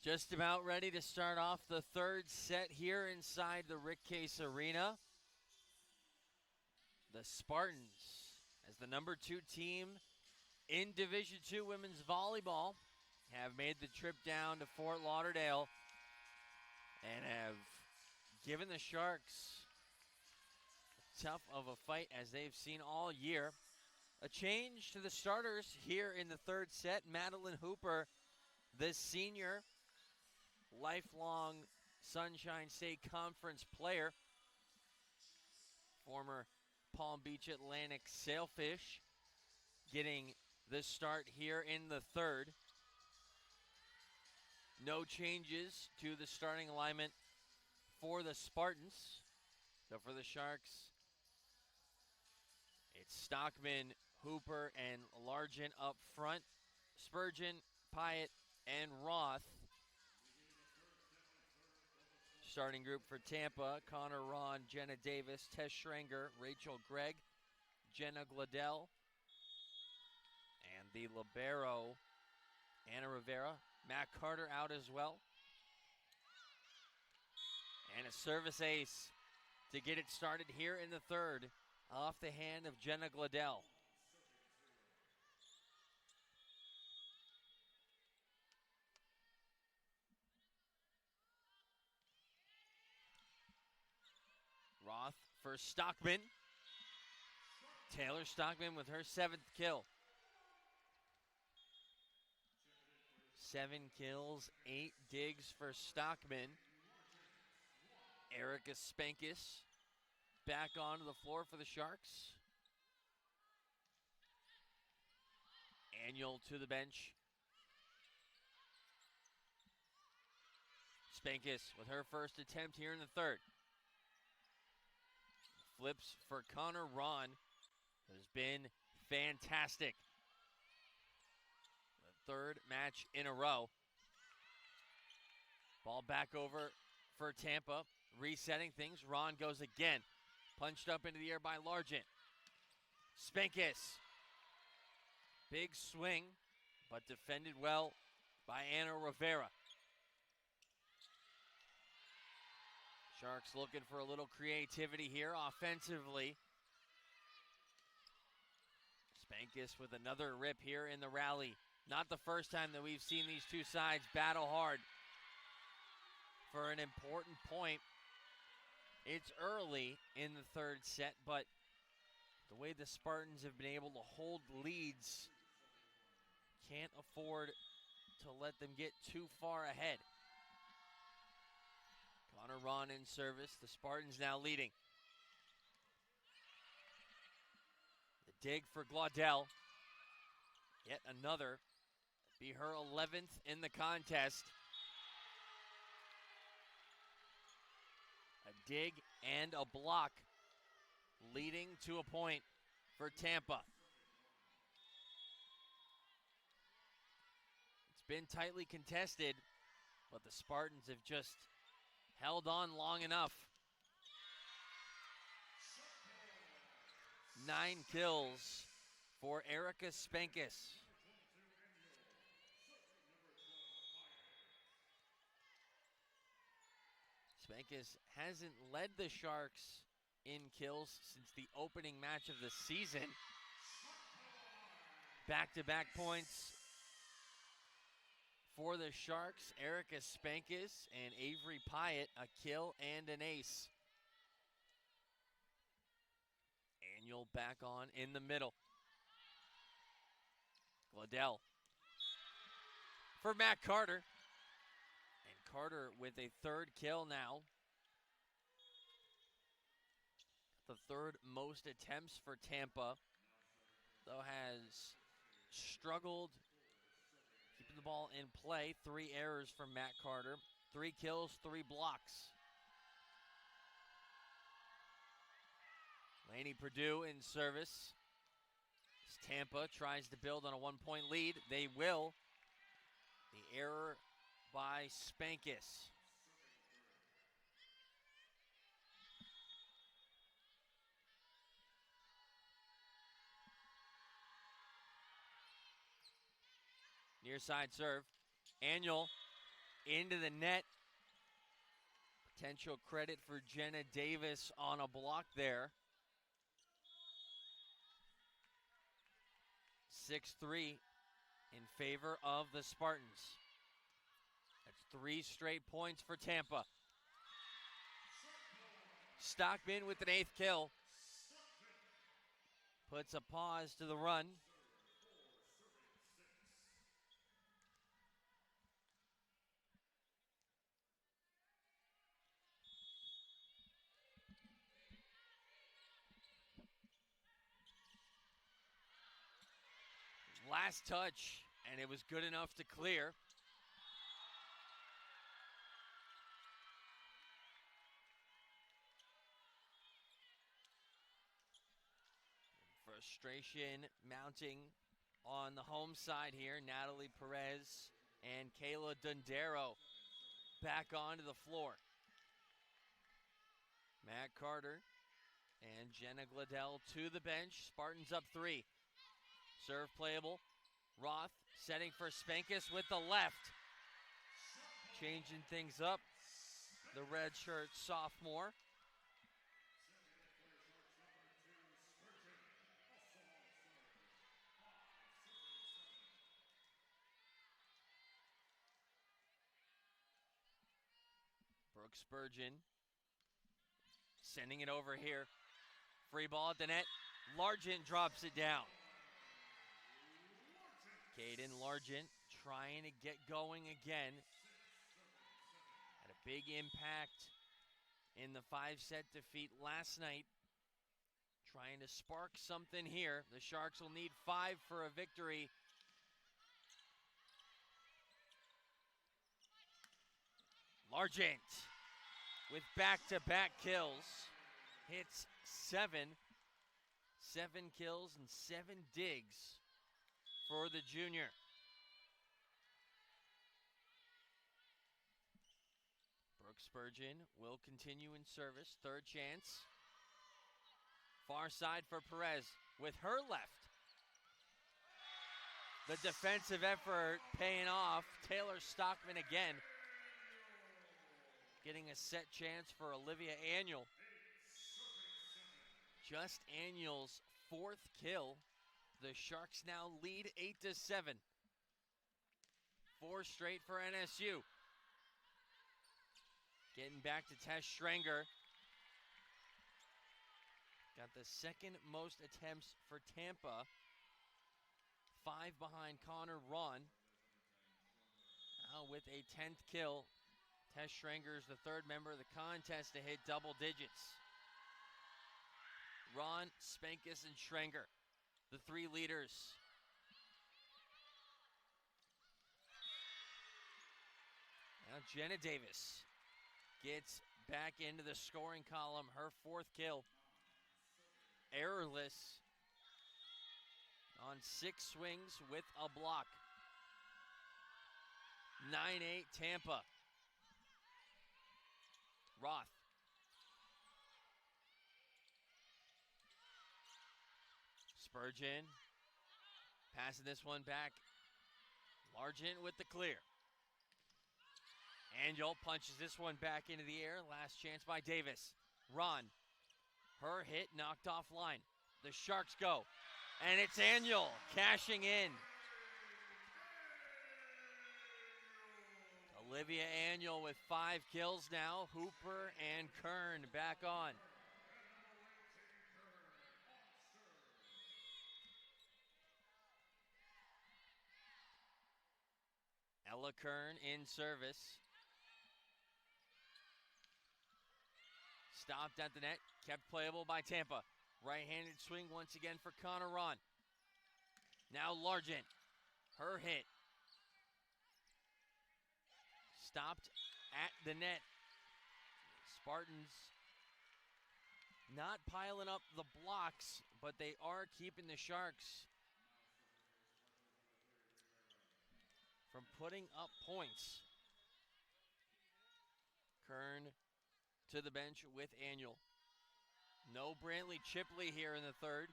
Just about ready to start off the third set here inside the Rick Case Arena. The Spartans, as the number 2 team in Division II women's volleyball, have made the trip down to Fort Lauderdale and have given the Sharks tough of a fight as they've seen all year. A change to the starters here in the third set. Madeline Hooper, the senior, lifelong Sunshine State Conference player, former Palm Beach Atlantic Sailfish, getting the start here in the third. No changes to the starting alignment for the Spartans. So for the Sharks, it's Stockman, Hooper, and Largent up front. Spurgeon, Pyatt, and Roth. Starting group for Tampa: Connor Ron, Jenna Davis, Tess Schranger, Rachel Gregg, Jenna Gladell, and the libero, Anna Rivera. Matt Carter out as well. And a service ace to get it started here in the third off the hand of Jenna Gladell. Roth for Stockman. Taylor Stockman with her 7th kill. 7 kills, 8 digs for Stockman. Erica Spankis back onto the floor for the Sharks. Annual to the bench. Spankis with her first attempt here in the third. Flips for Connor Ron, who's been fantastic. The third match in a row. Ball back over for Tampa. Resetting things. Ron goes again. Punched up into the air by Largent. Spankis. Big swing, but defended well by Anna Rivera. Sharks looking for a little creativity here offensively. Spankis with another rip here in the rally. Not the first time that we've seen these two sides battle hard for an important point. It's early in the third set, but the way the Spartans have been able to hold leads, can't afford to let them get too far ahead. Connor Ron in service. The Spartans now leading. The dig for Glaudel. Yet another. Be her 11th in the contest. A dig and a block, leading to a point for Tampa. It's been tightly contested, but the Spartans have just held on long enough. 9 kills for Erica Spankis. Spankis hasn't led the Sharks in kills since the opening match of the season. Back-to-back points for the Sharks. Erica Spankis and Avery Pyatt, a kill and an ace. Annual back on in the middle. Glaudel for Matt Carter. And Carter with a 3rd kill now. The 3rd most attempts for Tampa, though has struggled keeping the ball in play. 3 errors from Matt Carter. 3 kills, 3 blocks. Laney Perdue in service. As Tampa tries to build on a 1-point lead. They will. The error by Spankis. Near side serve. Annual into the net. Potential credit for Jenna Davis on a block there. 6-3 in favor of the Spartans. That's 3 straight points for Tampa. Stockman with an 8th kill. Puts a pause to the run. Last touch, and it was good enough to clear. Frustration mounting on the home side here. Natalie Perez and Kayla Dundero back onto the floor. Matt Carter and Jenna Gladell to the bench. Spartans up 3. Serve playable. Roth setting for Spankus with the left. Changing things up. The redshirt sophomore. Brooke Spurgeon sending it over here. Free ball at the net. Largent drops it down. Caden Largent trying to get going again. Had a big impact in the 5-set defeat last night. Trying to spark something here. The Sharks will need 5 for a victory. Largent with back-to-back kills. Hits 7. 7 kills and 7 digs for the junior. Brooke Spurgeon will continue in service. 3rd chance. Far side for Perez with her left. The defensive effort paying off. Taylor Stockman again. Getting a set chance for Olivia Annual. Just Annual's 4th kill. The Sharks now lead 8-7. 4 straight for NSU. Getting back to Tess Schrenger. Got the 2nd most attempts for Tampa. 5 behind Connor Ron. Now with a 10th kill. Tess Schrenger is the 3rd member of the contest to hit double digits. Ron, Spankus, and Schrenger, the 3 leaders. Now Jenna Davis gets back into the scoring column. Her 4th kill. Errorless on 6 swings with a block. 9-8 Tampa. Roth. Spurgeon passing this one back. Largent with the clear. Angel punches this one back into the air. Last chance by Davis. Ron. Her hit knocked offline. The Sharks go. And it's Angel cashing in. Olivia Annual with 5 kills now. Hooper and Kern back on. Ella Kern in service. Stopped at the net, kept playable by Tampa. Right-handed swing once again for Connor Ron. Now Largent, her hit. Stopped at the net. Spartans not piling up the blocks, but they are keeping the Sharks from putting up points. Kern to the bench with Annual. No Brantley Chipley here in the 3rd.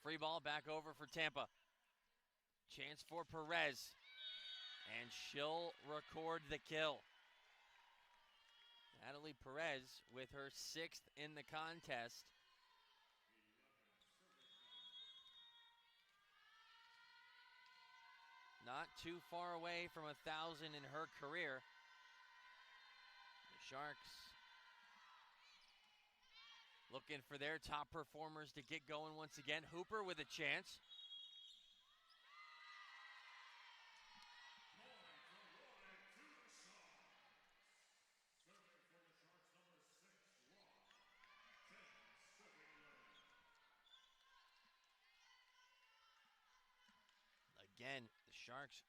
Free ball back over for Tampa. Chance for Perez. And she'll record the kill. Natalie Perez with her 6th in the contest. Not too far away from 1,000 in her career. The Sharks looking for their top performers to get going once again. Hooper with a chance. Again, the Sharks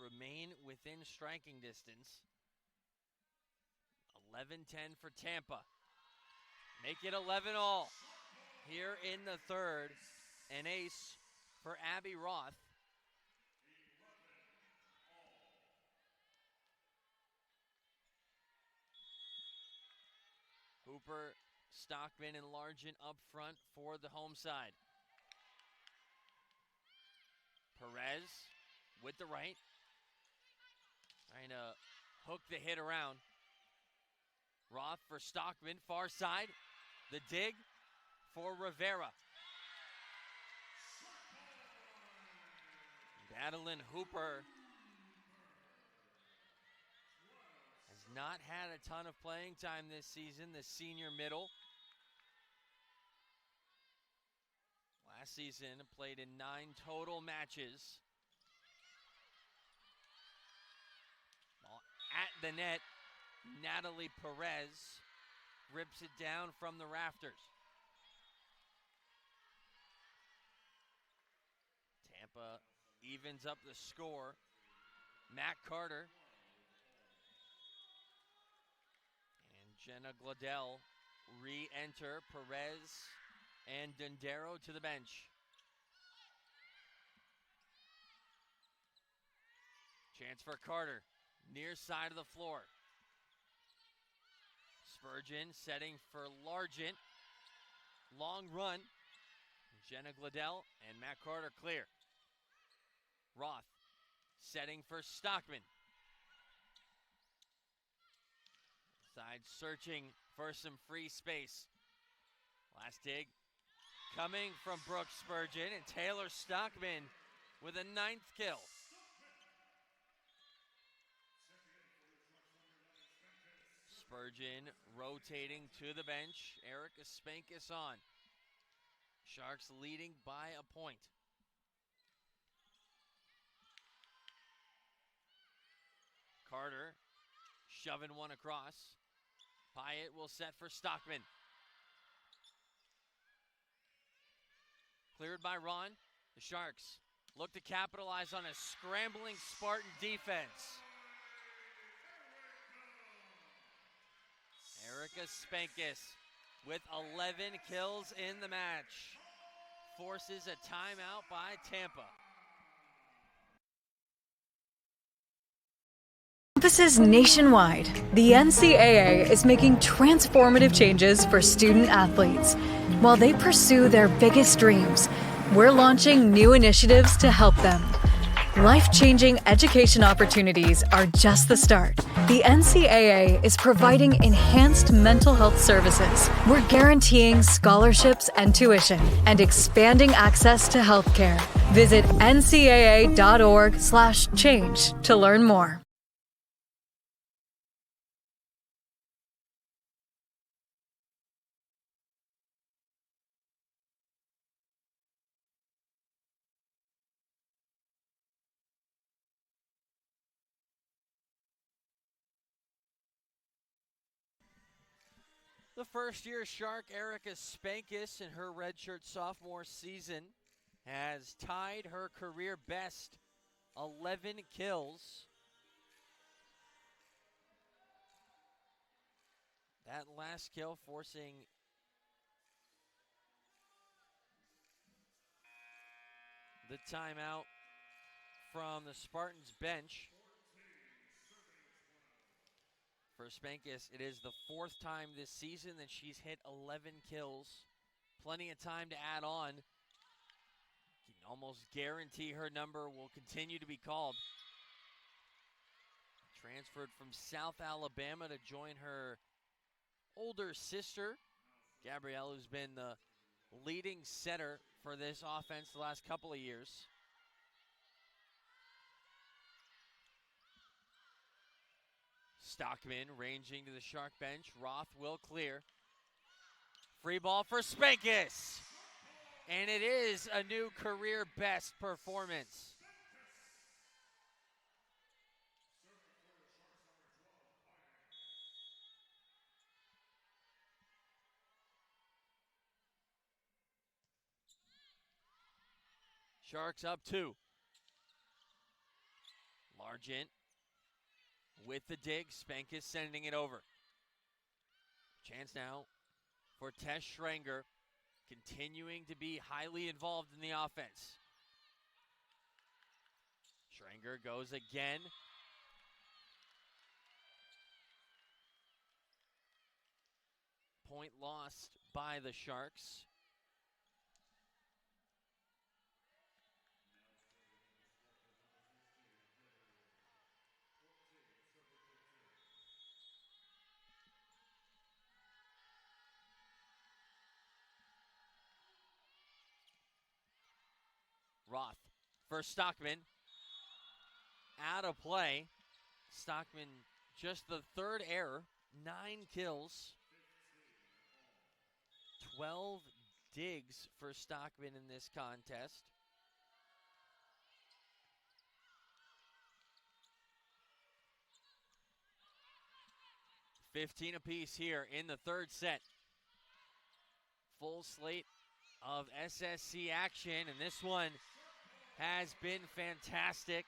remain within striking distance. 11-10 for Tampa. Make it 11-all here in the third. An ace for Abby Roth. Hooper, Stockman, and Largent up front for the home side. Perez with the right. Trying to hook the hit around. Roth for Stockman, far side. The dig for Rivera. Madeline Hooper has not had a ton of playing time this season, the senior middle. Last season, played in 9 total matches. Ball at the net. Natalie Perez rips it down from the rafters. Tampa evens up the score. Matt Carter and Jenna Gladell re-enter. Perez and Dondero to the bench. Chance for Carter, near side of the floor. Spurgeon setting for Largent. Long run. Jenna Gladell and Matt Carter clear. Roth setting for Stockman. Side searching for some free space. Last dig coming from Brooke Spurgeon, and Taylor Stockman with a 9th kill. Spurgeon rotating to the bench. Erica Spankis on. Sharks leading by a point. Carter shoving one across. Pyatt will set for Stockman. Cleared by Ron. The Sharks look to capitalize on a scrambling Spartan defense. Erica Spankis with 11 kills in the match. Forces a timeout by Tampa. Campuses nationwide, the NCAA is making transformative changes for student athletes. While they pursue their biggest dreams, we're launching new initiatives to help them. Life-changing education opportunities are just the start. The NCAA is providing enhanced mental health services. We're guaranteeing scholarships and tuition and expanding access to healthcare. Visit ncaa.org/change to learn more. The first-year Shark Erica Spankis in her redshirt sophomore season has tied her career best, 11 kills. That last kill forcing the timeout from the Spartans bench. For Spankis, it is the 4th time this season that she's hit 11 kills. Plenty of time to add on. You can almost guarantee her number will continue to be called. transferred from South Alabama to join her older sister, Gabrielle, who's been the leading setter for this offense the last couple of years. Stockman ranging to the Shark bench. Roth will clear. Free ball for Spankus. And it is a new career best performance. Sharks up 2. Largent with the dig. Spankus sending it over. Chance now for Tess Schranger, continuing to be highly involved in the offense. Schranger goes again. Point lost by the Sharks. Roth for Stockman. Out of play. Stockman just the third error. 9 kills. 12 digs for Stockman in this contest. $15 apiece here in the third set. Full slate of SSC action, and this one has been fantastic.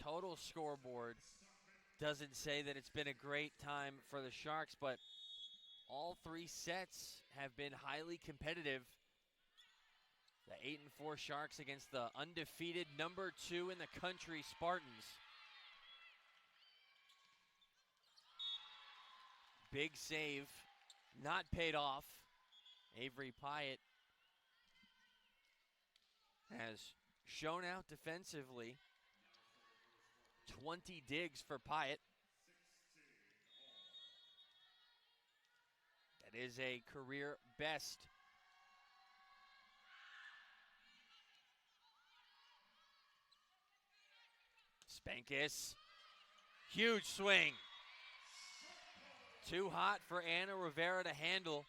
Total scoreboard doesn't say that it's been a great time for the Sharks, but all 3 sets have been highly competitive. The 8-4 Sharks against the undefeated number 2 in the country Spartans. Big save, not paid off. Avery Pyatt has shown out defensively. 20 digs for Pyatt. That is a career best. Spankus, huge swing. Too hot for Anna Rivera to handle.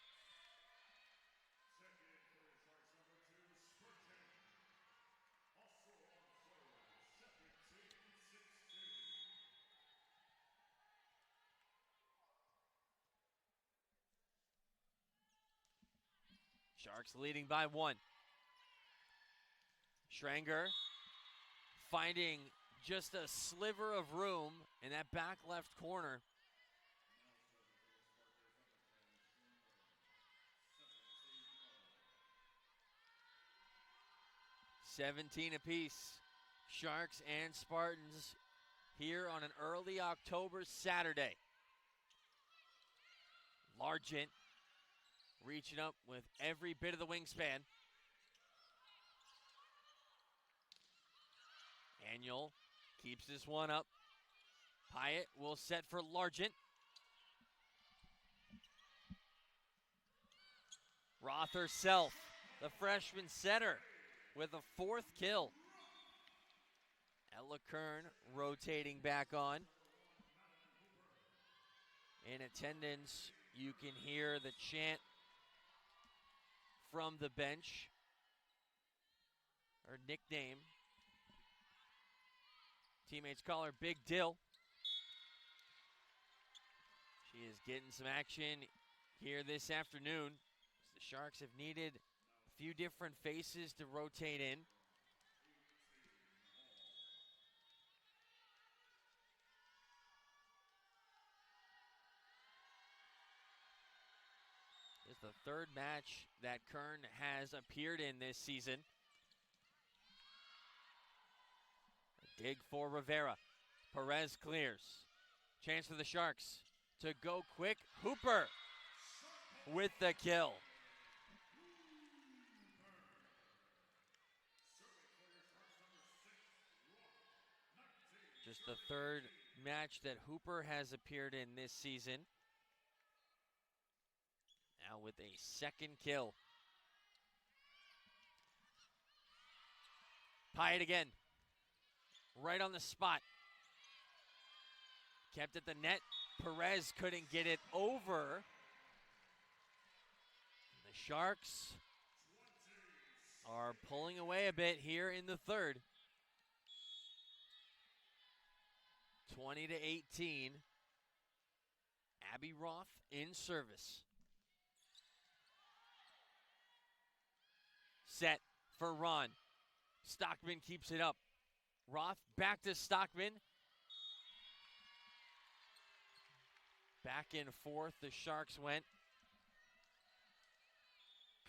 Sharks leading by 1. Schranger finding just a sliver of room in that back left corner. $17 apiece. Sharks and Spartans here on an early October Saturday. Largent reaching up with every bit of the wingspan. Annual keeps this one up. Pyatt will set for Largent. Roth herself, the freshman setter, with a 4th kill. Ella Kern rotating back on. In attendance, you can hear the chant from the bench. Her nickname. Teammates call her Big Dill. She is getting some action here this afternoon. The Sharks have needed a few different faces to rotate in. It's the 3rd match that Kern has appeared in this season. A dig for Rivera. Perez clears. Chance for the Sharks to go quick. Hooper with the kill. Just the third match that Hooper has appeared in this season. Now with a second kill. Pyatt again. Right on the spot. Kept at the net. Perez couldn't get it over. The Sharks are pulling away a bit here in the third. 20-18. Abby Roth in service. Set for Ron. Stockman keeps it up. Roth back to Stockman. Back and forth the Sharks went.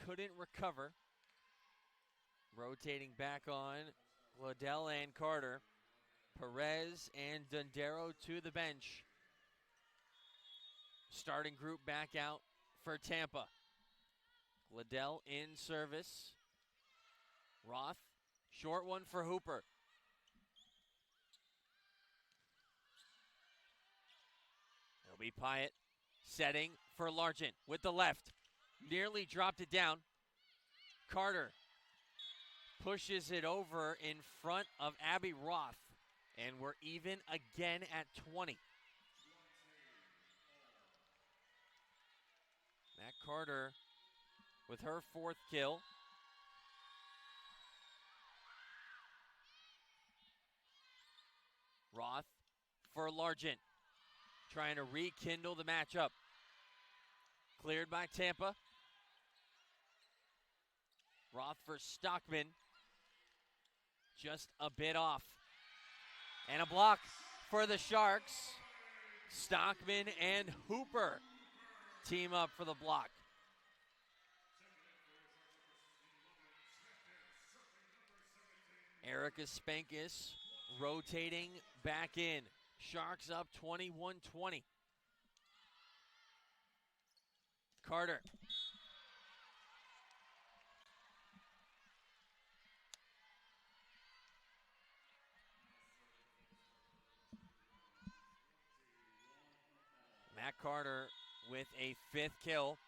Couldn't recover. Rotating back on Liddell and Carter. Perez and Dondero to the bench. Starting group back out for Tampa. Liddell in service. Roth, short one for Hooper. It'll be Pyatt setting for Largent with the left. Nearly dropped it down. Carter pushes it over in front of Abby Roth. And we're even again at 20. Matt Carter with her fourth kill. Roth for Largent. Trying to rekindle the matchup. Cleared by Tampa. Roth for Stockman. Just a bit off. And a block for the Sharks. Stockman and Hooper team up for the block. Erica Spankis rotating back in. Sharks up 21-20. Carter. Matt Carter with a fifth kill.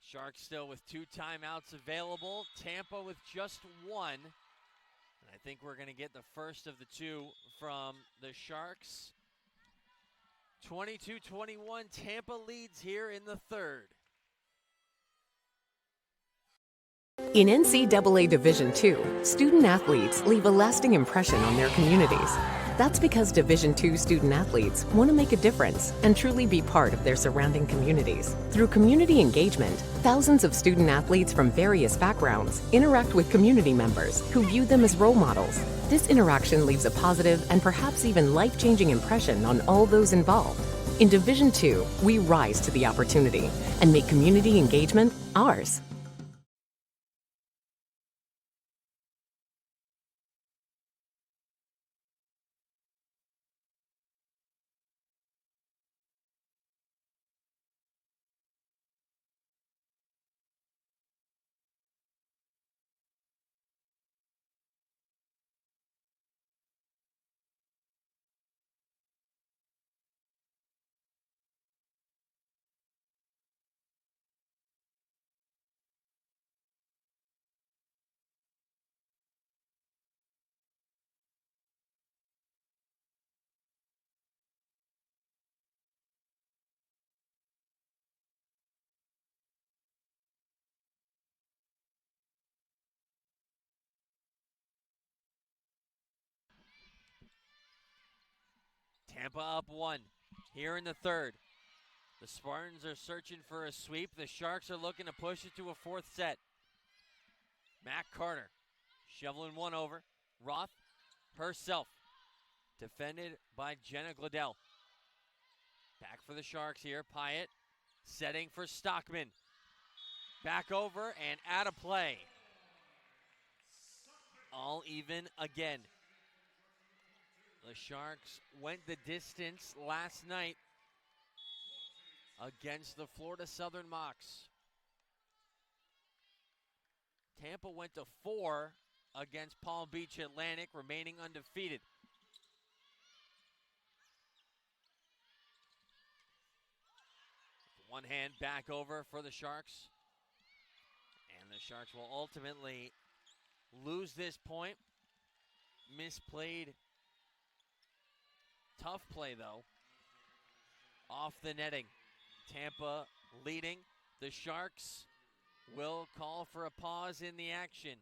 Sharks still with 2 timeouts available. Tampa with just 1. And I think we're going to get the first of the 2 from the Sharks. 22-21, Tampa leads here in the third. In NCAA Division II, student athletes leave a lasting impression on their communities. That's because Division II student athletes want to make a difference and truly be part of their surrounding communities. Through community engagement, thousands of student athletes from various backgrounds interact with community members who view them as role models. This interaction leaves a positive and perhaps even life-changing impression on all those involved. In Division II, we rise to the opportunity and make community engagement ours. Tampa up 1 here in the third. The Spartans are searching for a sweep. The Sharks are looking to push it to a fourth set. Matt Carter shoveling one over. Roth herself defended by Jenna Liddell. Back for the Sharks here. Pyatt setting for Stockman. Back over and out of play. All even again. The Sharks went the distance last night against the Florida Southern Mocs. Tampa went to 4 against Palm Beach Atlantic, remaining undefeated. One hand back over for the Sharks. And the Sharks will ultimately lose this point. Misplayed. Tough play, though. Off the netting. Tampa leading. The Sharks will call for a pause in the action.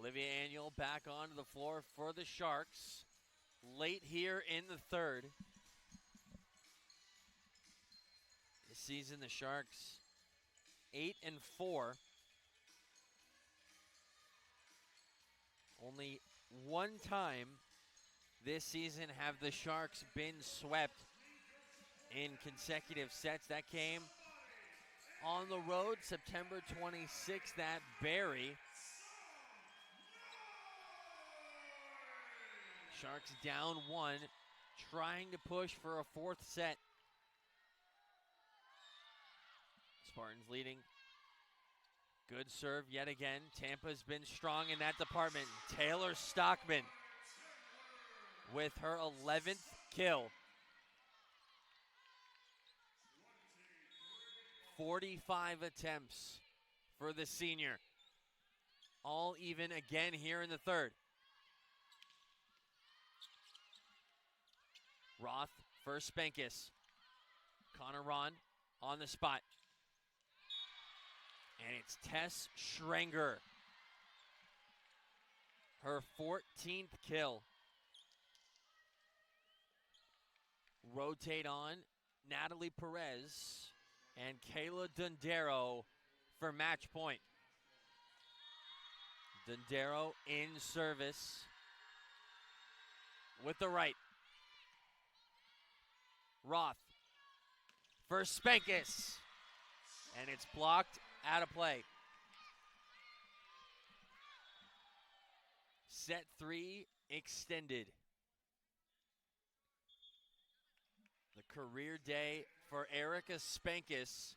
Olivia Annual back onto the floor for the Sharks. Late here in the third. This season, the Sharks 8-4. Only one time this season have the Sharks been swept in consecutive sets. That came on the road September 26th at Barrie. Sharks down one, trying to push for a fourth set. Spartans leading. Good serve yet again. Tampa's been strong in that department. Taylor Stockman with her 11th kill. 45 attempts for the senior. All even again here in the third. Roth for Spankus. Connor Ron on the spot. And it's Tess Schrenger. Her 14th kill. Rotate on Natalie Perez and Kayla Dundero for match point. Dundero in service with the right. Roth for Spankus. And it's blocked out of play. Set 3 extended. The career day for Erica Spankus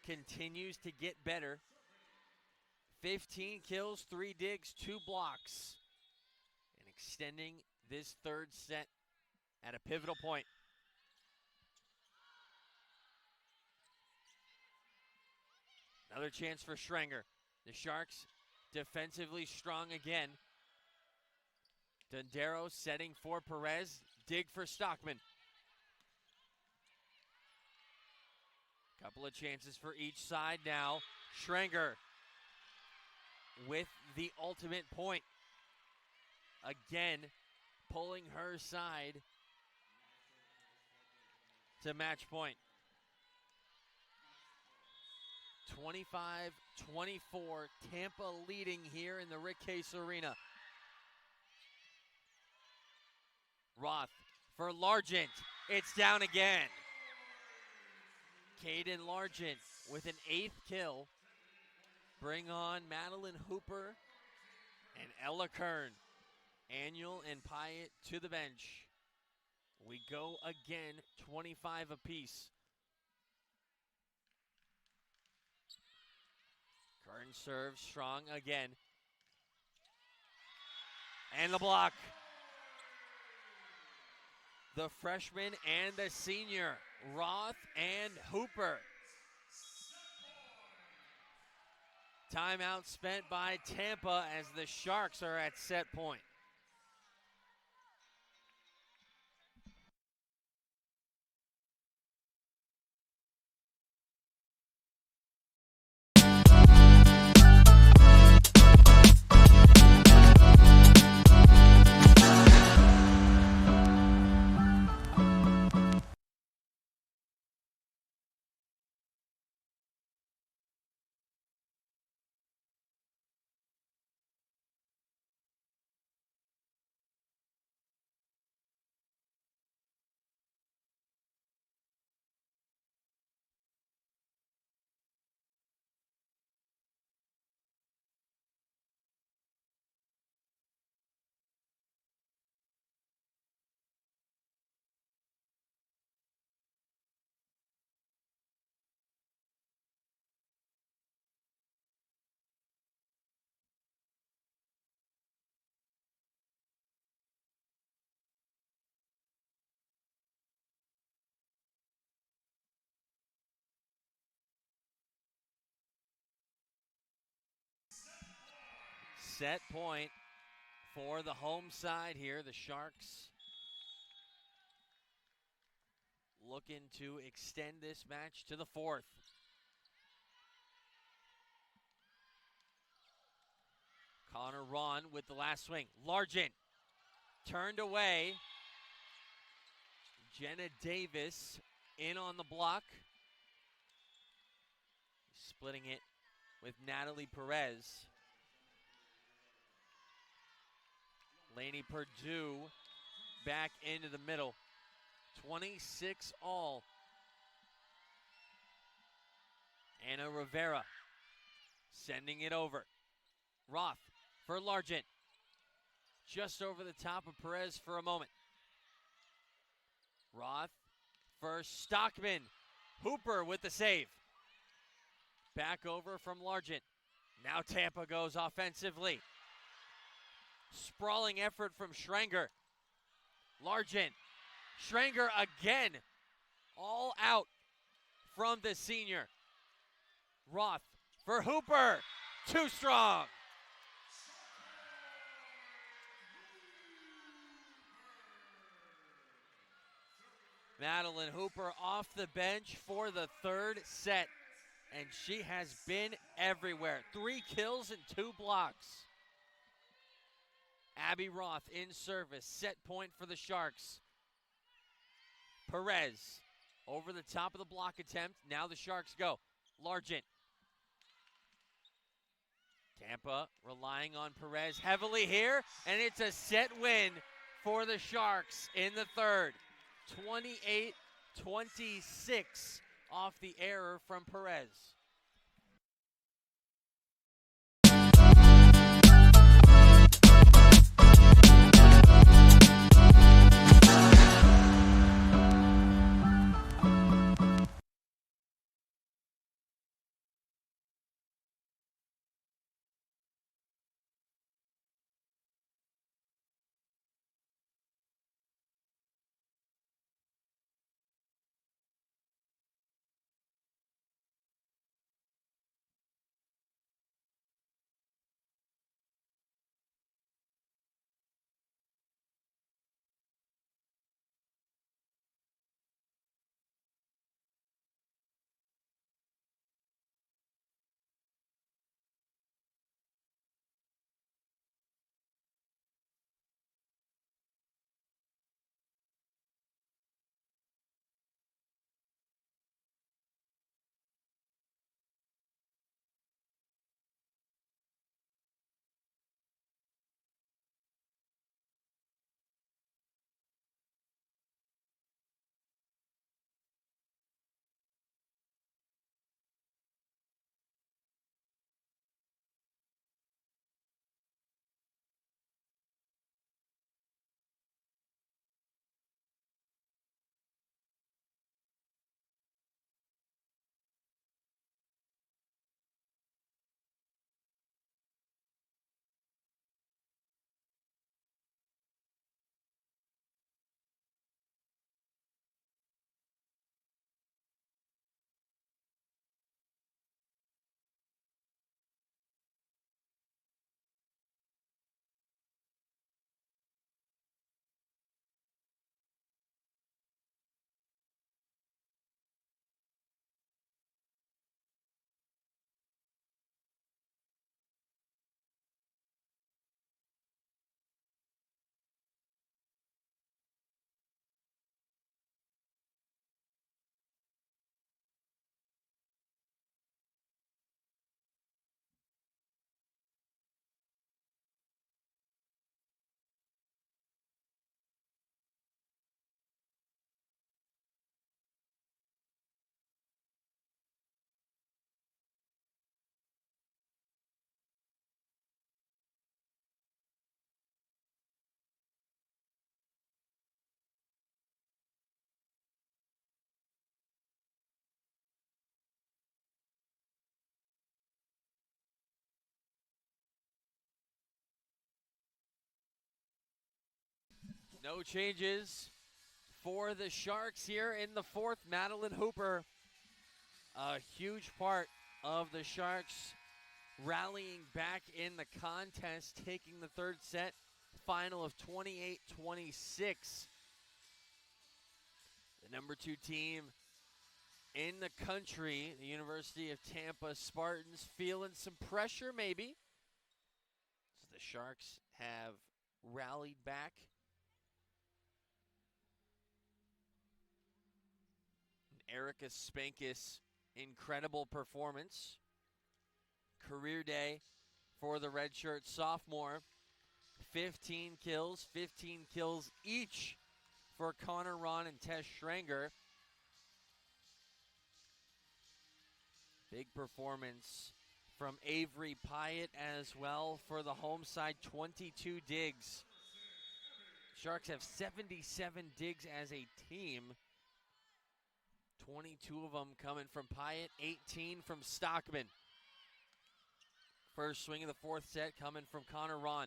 continues to get better. 15 kills, 3 digs, 2 blocks. And extending this third set at a pivotal point. Another chance for Schrenger. The Sharks defensively strong again. Dundero setting for Perez. Dig for Stockman. Couple of chances for each side now. Schrenger with the ultimate point. Again, pulling her side to match point. 25-24, Tampa leading here in the Rick Case Arena. Roth for Largent. It's down again. Caden Largent with an 8th kill. Bring on Madeline Hooper and Ella Kern. Annual and Pyatt to the bench. We go again, 25 apiece. Kern serves strong again. And the block. The freshman and the senior, Roth and Hooper. Timeout spent by Tampa as the Sharks are at set point. set point for the home side here. The Sharks looking to extend this match to the fourth. Connor Ron with the last swing. Largent turned away. Jenna Davis in on the block. Splitting it with Natalie Perez. Lainey Perdue back into the middle. 26 all. Anna Rivera sending it over. Roth for Largent. Just over the top of Perez for a moment. Roth for Stockman. Hooper with the save. Back over from Largent. Now Tampa goes offensively. Sprawling effort from Schrenger. Largent. Schrenger again. All out from the senior. Roth for Hooper. Too strong. Madeline Hooper off the bench for the third set. And she has been everywhere. 3 kills and 2 blocks. Abby Roth in service. Set point for the Sharks. Perez over the top of the block attempt. Now the Sharks go. Largent. Tampa relying on Perez heavily here. And it's a set win for the Sharks in the third. 28-26 off the error from Perez. No changes for the Sharks here in the fourth. Madeline Hooper, a huge part of the Sharks' rallying back in the contest, taking the third set, final of 28-26. The number 2 team in the country, the University of Tampa Spartans, feeling some pressure maybe. So the Sharks have rallied back. And Erica Spankis, incredible performance. Career day for the redshirt sophomore. 15 kills each for Connor Ron and Tess Schranger. Big performance from Avery Pyatt as well for the home side, 22 digs. Sharks have 77 digs as a team. 22 of them coming from Pyatt, 18 from Stockman. First swing of the fourth set coming from Connor Ron.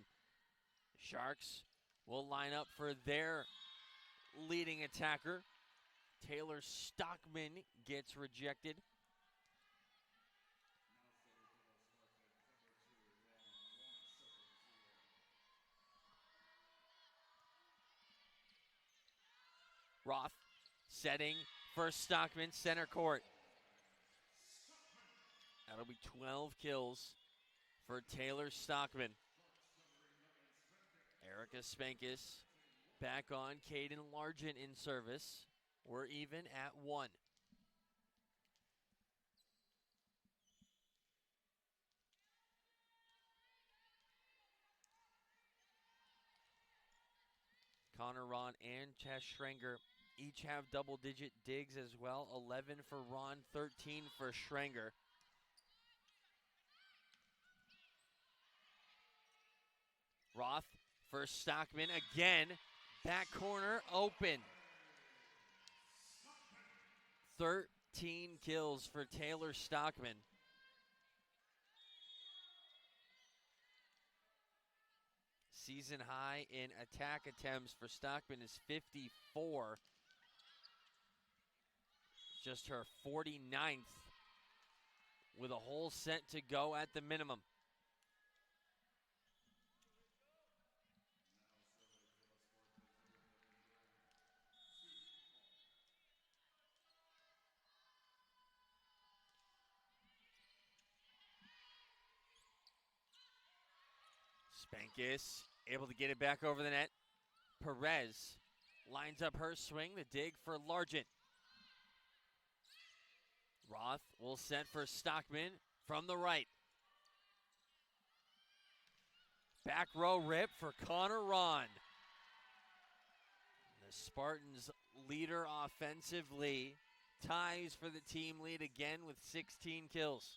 Sharks will line up for their leading attacker. Taylor Stockman gets rejected. Roth setting for Stockman, center court. That'll be 12 kills for Taylor Stockman. Erica Spankis back on. Caden Largent in service. We're even at 1. Connor Ron and Tess Schranger each have double-digit digs as well. 11 for Ron, 13 for Schranger. Roth for Stockman again. Back corner open. 13 kills for Taylor Stockman. Season high in attack attempts for Stockman is 54. Just her 49th with a whole set to go at the minimum. Spankis able to get it back over the net. Perez lines up her swing, the dig for Largent. Roth will set for Stockman from the right. Back row rip for Connor Ron. The Spartans leader offensively ties for the team lead again with 16 kills.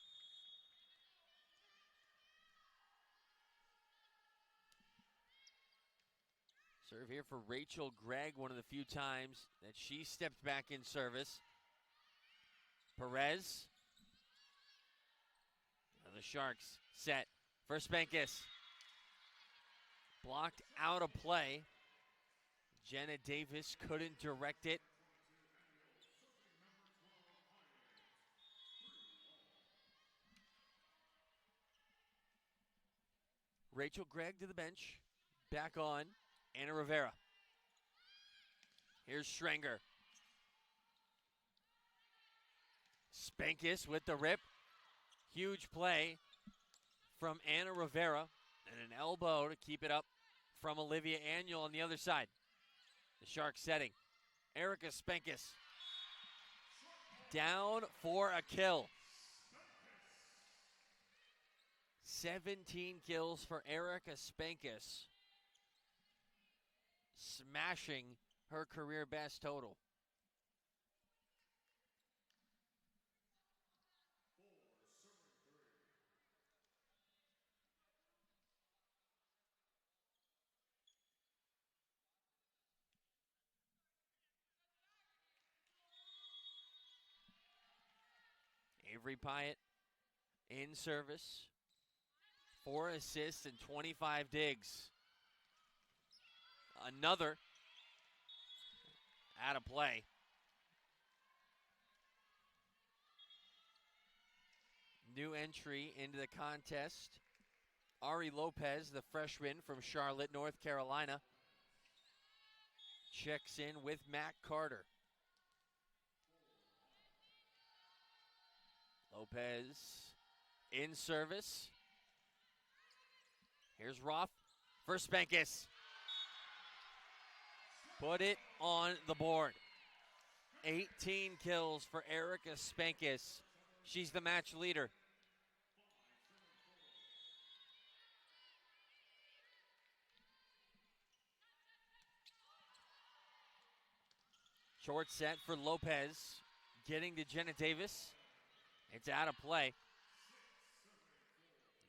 Serve here for Rachel Gregg, one of the few times that she stepped back in service. Perez. Now the Sharks set for Spankis. Blocked out of play. Jenna Davis couldn't direct it. Rachel Gregg to the bench. Back on. Anna Rivera. Here's Schranger. Spankis with the rip. Huge play from Anna Rivera. And an elbow to keep it up from Olivia Annual on the other side. The Sharks setting. Erica Spankis. Down for a kill. 17 kills for Erica Spankis. Smashing her career best total. Avery Pyatt in service. 4 assists and 25 digs. Another out of play. new entry into the contest, Ari Lopez, the freshman from Charlotte, North Carolina, checks in with Matt Carter. Lopez in service. Here's Roth for Spankis. Put it on the board. 18 kills for Erica Spankis. She's the match leader. Short set for Lopez. Getting to Jenna Davis. It's out of play.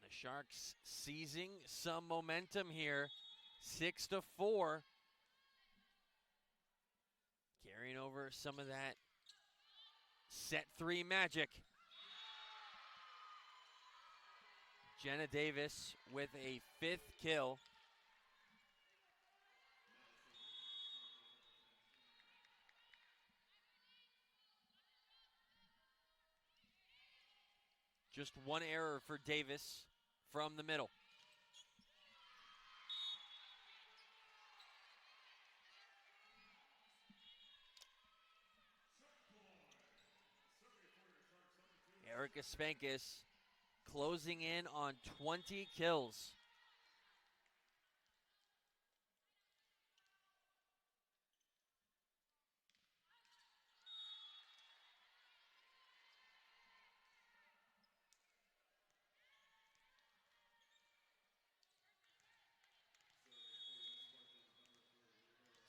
The Sharks seizing some momentum here. 6-4. Carrying over some of that set 3 magic. Jenna Davis with a 5th kill. Just one error for Davis from the middle. Erica Spankis closing in on 20 kills.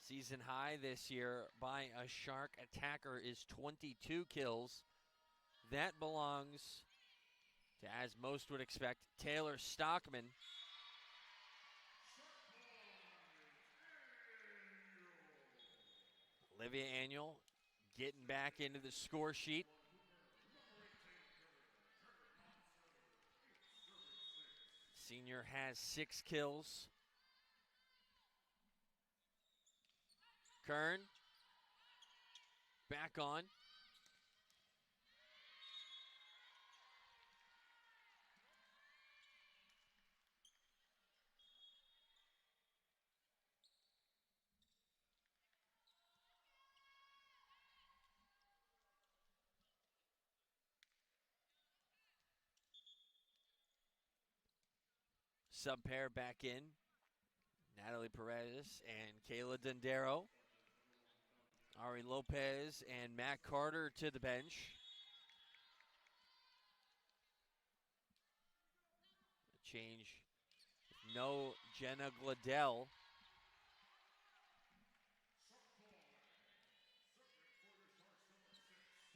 Season high this year by a Shark attacker is 22 kills. That belongs to, as most would expect, Taylor Stockman. Olivia Annual getting back into the score sheet. Senior has 6 kills. Kern back on. Sub pair back in. Natalie Perez and Kayla Dondero. Ari Lopez and Matt Carter to the bench. A change. No Jenna Gladell.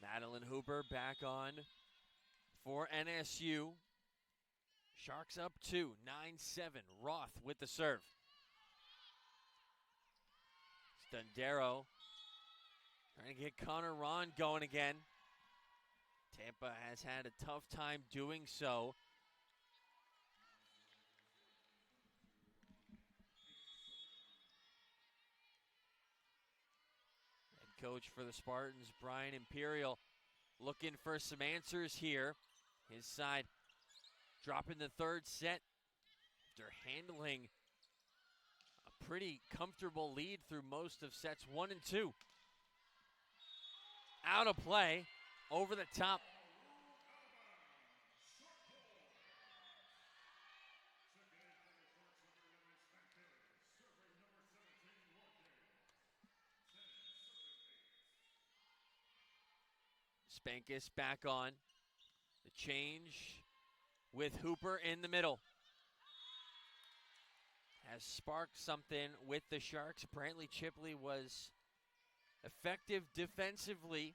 Madeline Hooper back on for NSU. Sharks up 2, 9-7. Roth with the serve. Dondero trying to get Connor Ron going again. Tampa has had a tough time doing so. Head coach for the Spartans, Brian Imperial, looking for some answers here. His side dropping the third set after handling a pretty comfortable lead through most of sets 1 and 2. Out of play, over the top. Spankis back on. The change with Hooper in the middle. Has sparked something with the Sharks. Apparently Chipley was effective defensively.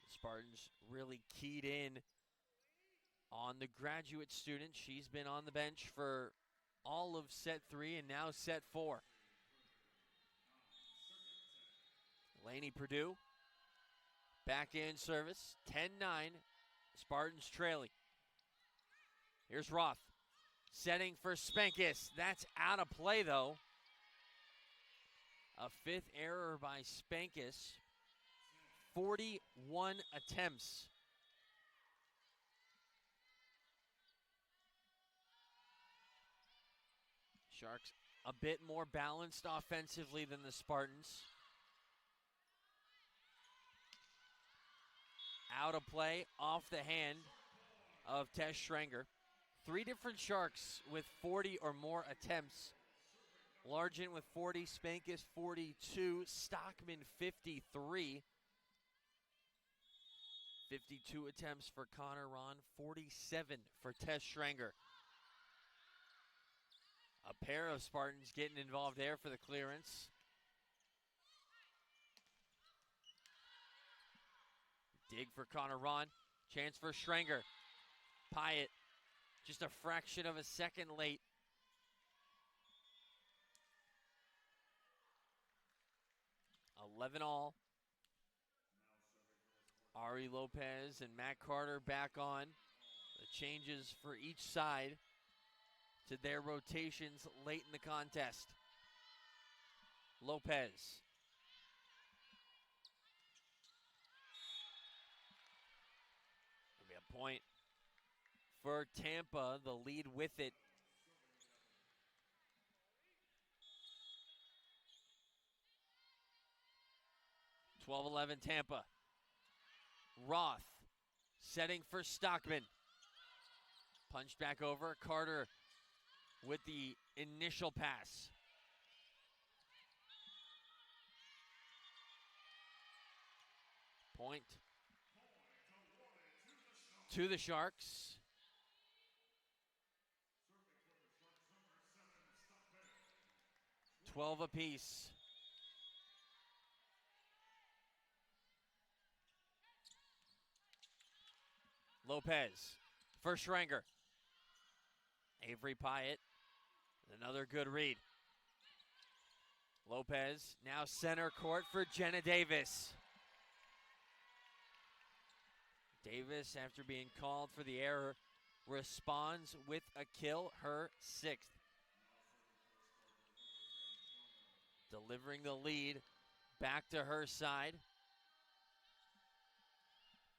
The Spartans really keyed in on the graduate student. She's been on the bench for all of set 3 and now set 4. Lainey Purdue back in service. 10-9. Spartans trailing. Here's Roth setting for Spankis. That's out of play though. A 5th error by Spankis. 41 attempts. Sharks a bit more balanced offensively than the Spartans. Out of play, off the hand of Tess Schrenger. 3 different Sharks with 40 or more attempts. Largent with 40, Spankus 42, Stockman 53. 52 attempts for Connor Ron, 47 for Tess Schrenger. A pair of Spartans getting involved there for the clearance. Dig for Connor Ron. Chance for Schrenger. Pyatt just a fraction of a second late. $11-all. Ari Lopez and Matt Carter back on. The changes for each side to their rotations late in the contest. Lopez. It'll be a point for Tampa, the lead with it. (12-11) Tampa. Roth setting for Stockman. Punched back over. Carter with the initial pass. Point to the Sharks. $12 apiece. Lopez for Schrenger. Avery Pyatt, another good read. Lopez now center court for Jenna Davis. Davis, after being called for the error, responds with a kill, her 6th. Delivering the lead back to her side.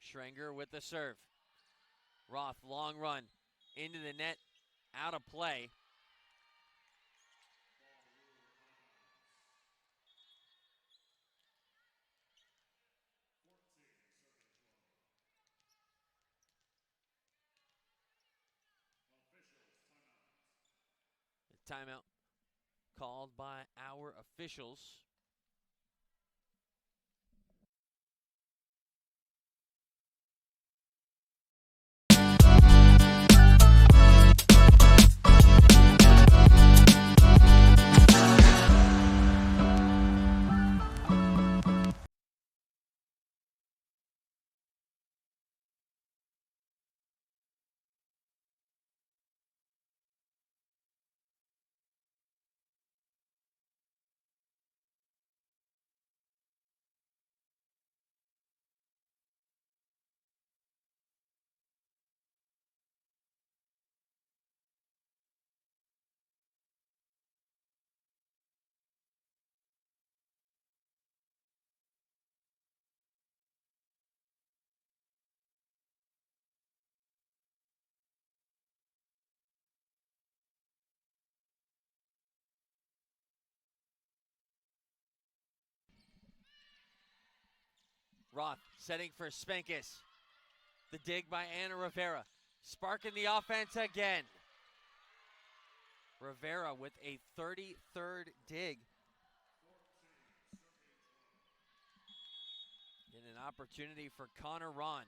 Schrenger with the serve. Roth, long run into the net, out of play. The timeout called by our officials. Roth setting for Spankus. The dig by Anna Rivera. Sparking the offense again. Rivera with a 33rd dig. And an opportunity for Connor Ron.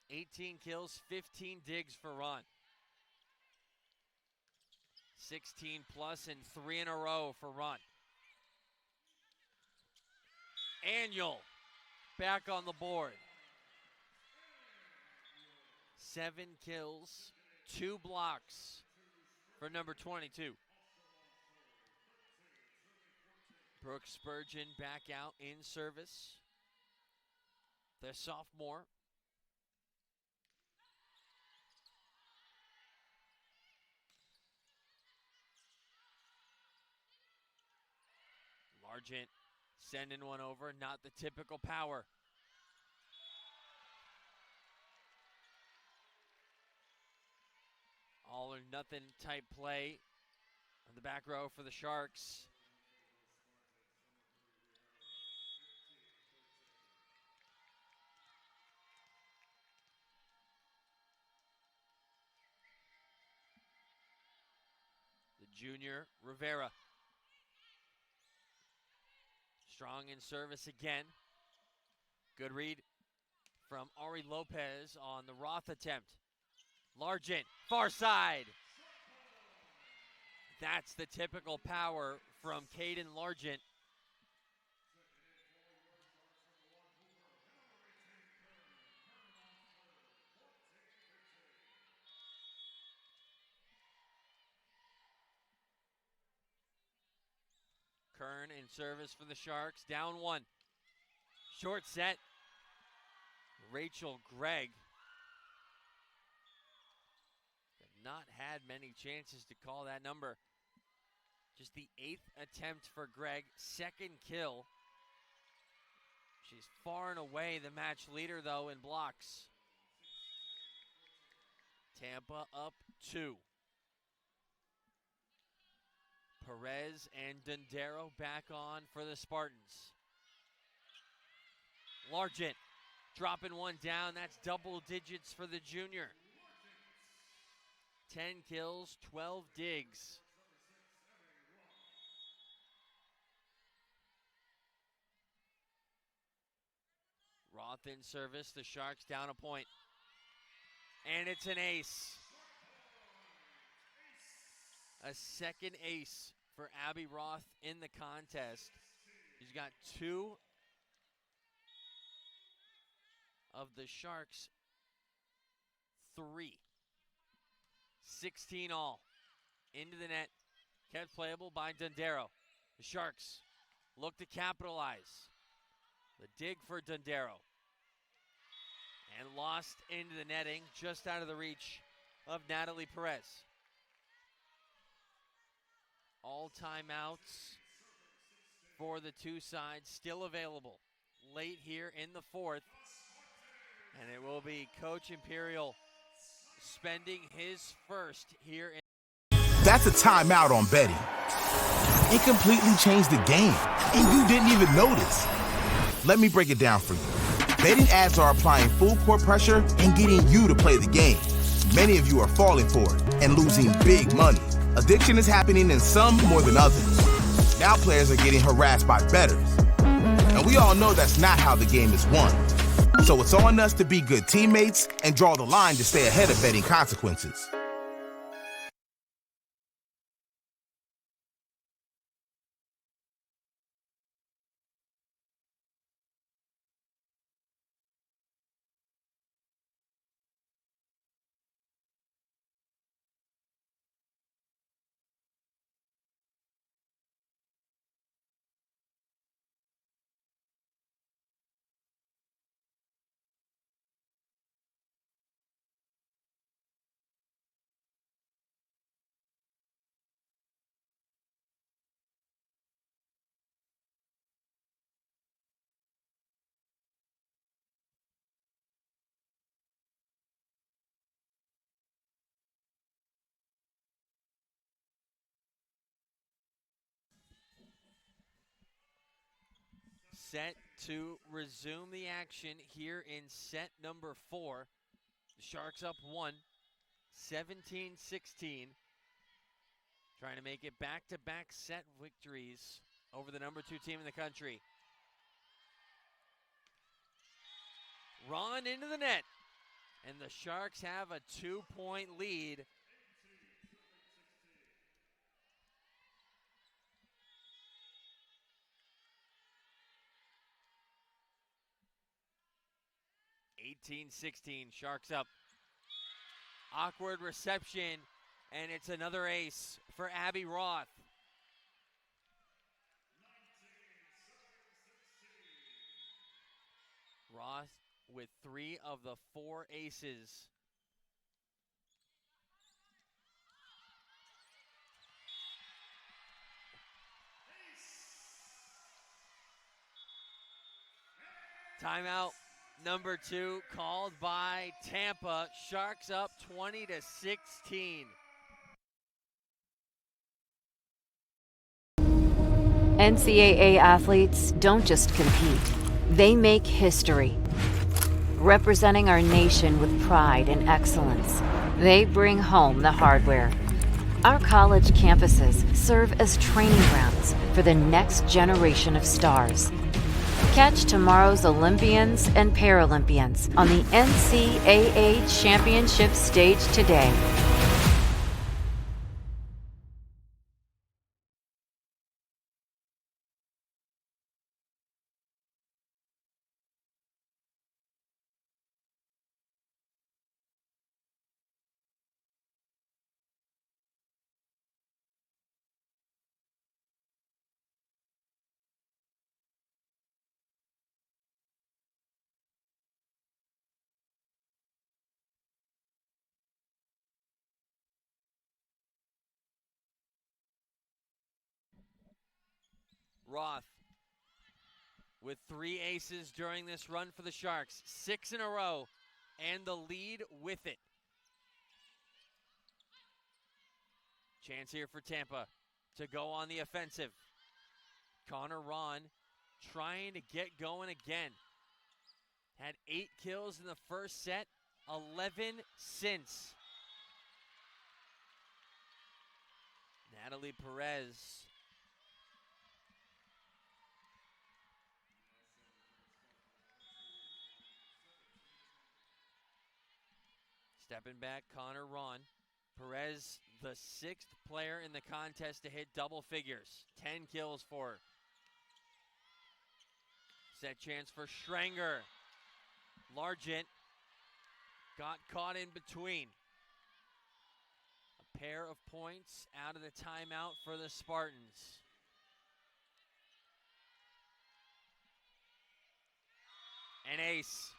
18 kills, 15 digs for Ron. 16 plus and 3 in a row for Ron. Annual back on the board. 7 kills, 2 blocks for number 22. Brooke Spurgeon back out in service. The sophomore. Largent sending one over, not the typical power. All or nothing type play On the back row for the Sharks. The junior, Rivera. Strong in service again. Good read from Ari Lopez on the Roth attempt. Largent, far side. That's the typical power from Caden Largent. Kern in service for the Sharks, down one. Short set. Rachel Gregg. Have not had many chances to call that number. Just the 8th attempt for Gregg, 2nd kill. She's far and away the match leader, though, in blocks. Tampa up 2. Perez and Dondero back on for the Spartans. Largent dropping one down. That's double digits for the junior. 10 kills, 12 digs. Roth in service. The Sharks down a point. And it's an ace. A second ace for Abby Roth in the contest. She's got 2 of the Sharks' 3. 16 all. Into the net. Kept playable by Dondero. The Sharks look to capitalize. The dig for Dondero. And lost into the netting, just out of the reach of Natalie Perez. All timeouts for the two sides still available late here in the 4th. And it will be Coach Imperial spending his first here in. That's a timeout on betting. It completely changed the game, and you didn't even notice. Let me break it down for you. Betting ads are applying full court pressure and getting you to play the game. Many of you are falling for it and losing big money. Addiction is happening in some more than others. Now players are getting harassed by bettors. And we all know that's not how the game is won. So it's on us to be good teammates and draw the line to stay ahead of betting consequences. Set to resume the action here in set number 4. The Sharks up 1, 17-16. Trying to make it back-to-back set victories over the number 2 team in the country. Ron into the net. And the Sharks have a 2-point lead. (18-16), Sharks up. Awkward reception, and it's another ace for Abby Roth. Roth with 3 of the 4 aces. Timeout number 2 called by Tampa. Sharks up 20-16. NCAA athletes don't just compete, they make history. Representing our nation with pride and excellence, they bring home the hardware. Our college campuses serve as training grounds for the next generation of stars. Catch tomorrow's Olympians and Paralympians on the NCAA Championship stage today. Roth with 3 aces during this run for the Sharks. 6 in a row, and the lead with it. Chance here for Tampa to go on the offensive. Connor Ron trying to get going again. Had 8 kills in the first set, 11 since. Natalie Perez stepping back, Connor Ron. Perez, the 6th player in the contest to hit double figures. 10 kills for her. Set chance for Schrenger. Largent got caught in between. A pair of points out of the timeout for the Spartans. An ace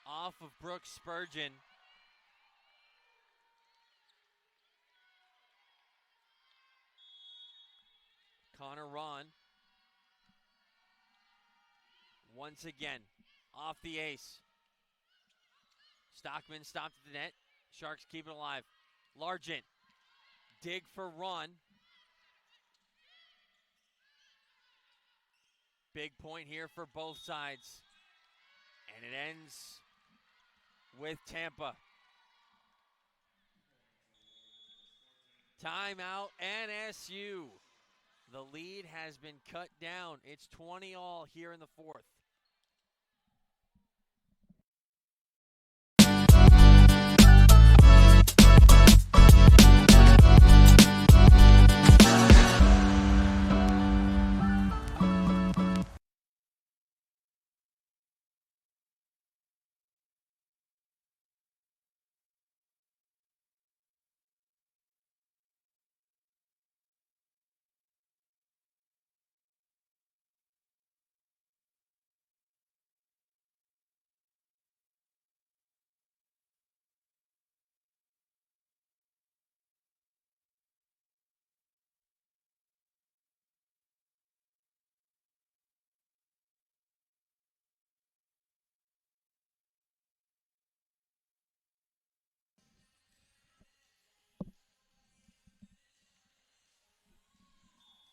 off of Brooke Spurgeon. Connor Ron, once again, off the ace. Stockman stopped at the net. Sharks keep it alive. Largent, dig for Ron. Big point here for both sides. And it ends with Tampa. Timeout, NSU. The lead has been cut down. It's 20-all here in the 4th.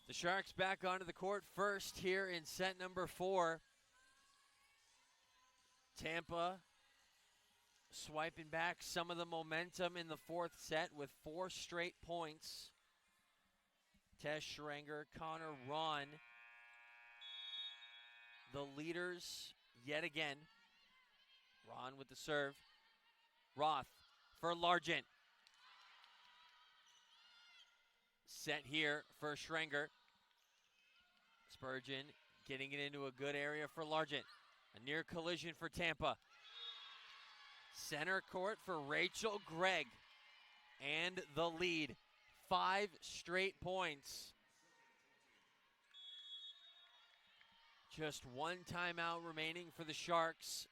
The Sharks back onto the court first here in set number 4. Tampa swiping back some of the momentum in the 4th set with 4 straight points. Tess Schrenger, Connor Ron, the leaders yet again. Ron with the serve. Roth for Largent. Set here for Schrenger. Spurgeon getting it into a good area for Largent. A near collision for Tampa. Center court for Rachel Gregg. And the lead. 5 straight points. Just 1 timeout remaining for the Sharks.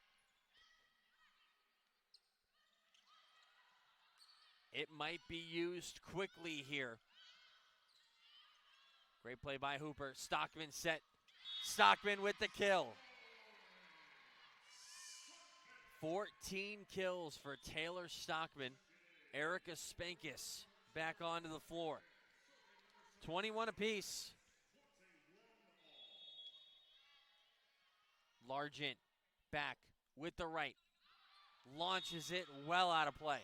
It might be used quickly here. Great play by Hooper. Stockman set. Stockman with the kill. 14 kills for Taylor Stockman. Erica Spankis back onto the floor. 21 apiece. Largent back with the right. Launches it well out of play.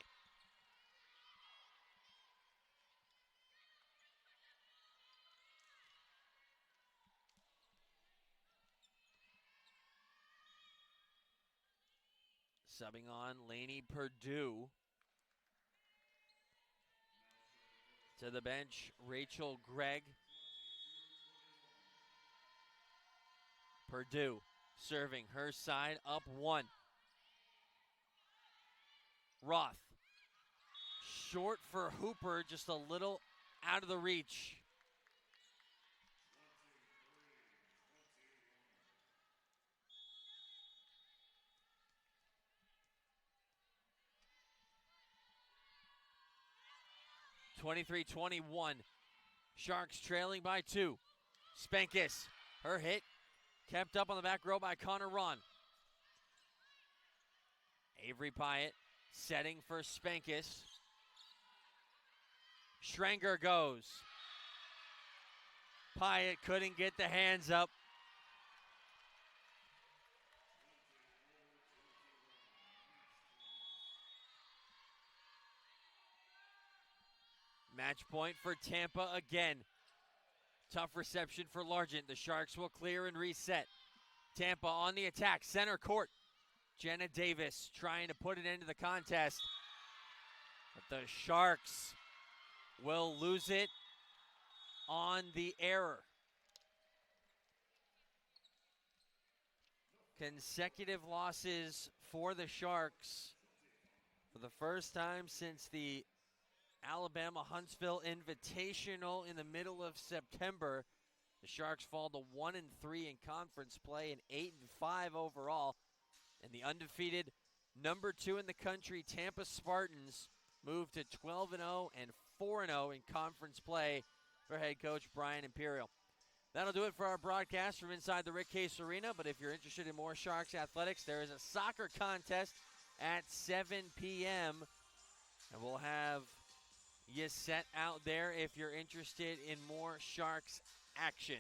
Subbing on Lainey Perdue. To the bench, Rachel Gregg. Perdue serving her side up 1. Roth. Short for Hooper, just a little out of the reach. (23-21). Sharks trailing by 2. Spankis, her hit, kept up on the back row by Connor Ron. Avery Pyatt setting for Spankis. Schranger goes. Pyatt couldn't get the hands up. Match point for Tampa again. Tough reception for Largent. The Sharks will clear and reset. Tampa on the attack, center court. Jenna Davis trying to put it into the contest. But the Sharks will lose it on the error. Consecutive losses for the Sharks for the first time since the Alabama-Huntsville Invitational in the middle of September. The Sharks fall to 1-3 in conference play and 8-5 overall. And the undefeated number 2 in the country, Tampa Spartans, move to 12-0 and 4-0 in conference play for head coach Brian Imperial. That'll do it for our broadcast from inside the Rick Case Arena. But if you're interested in more Sharks athletics, there is a soccer contest at 7 p.m. And we'll have you set out there if you're interested in more Sharks action.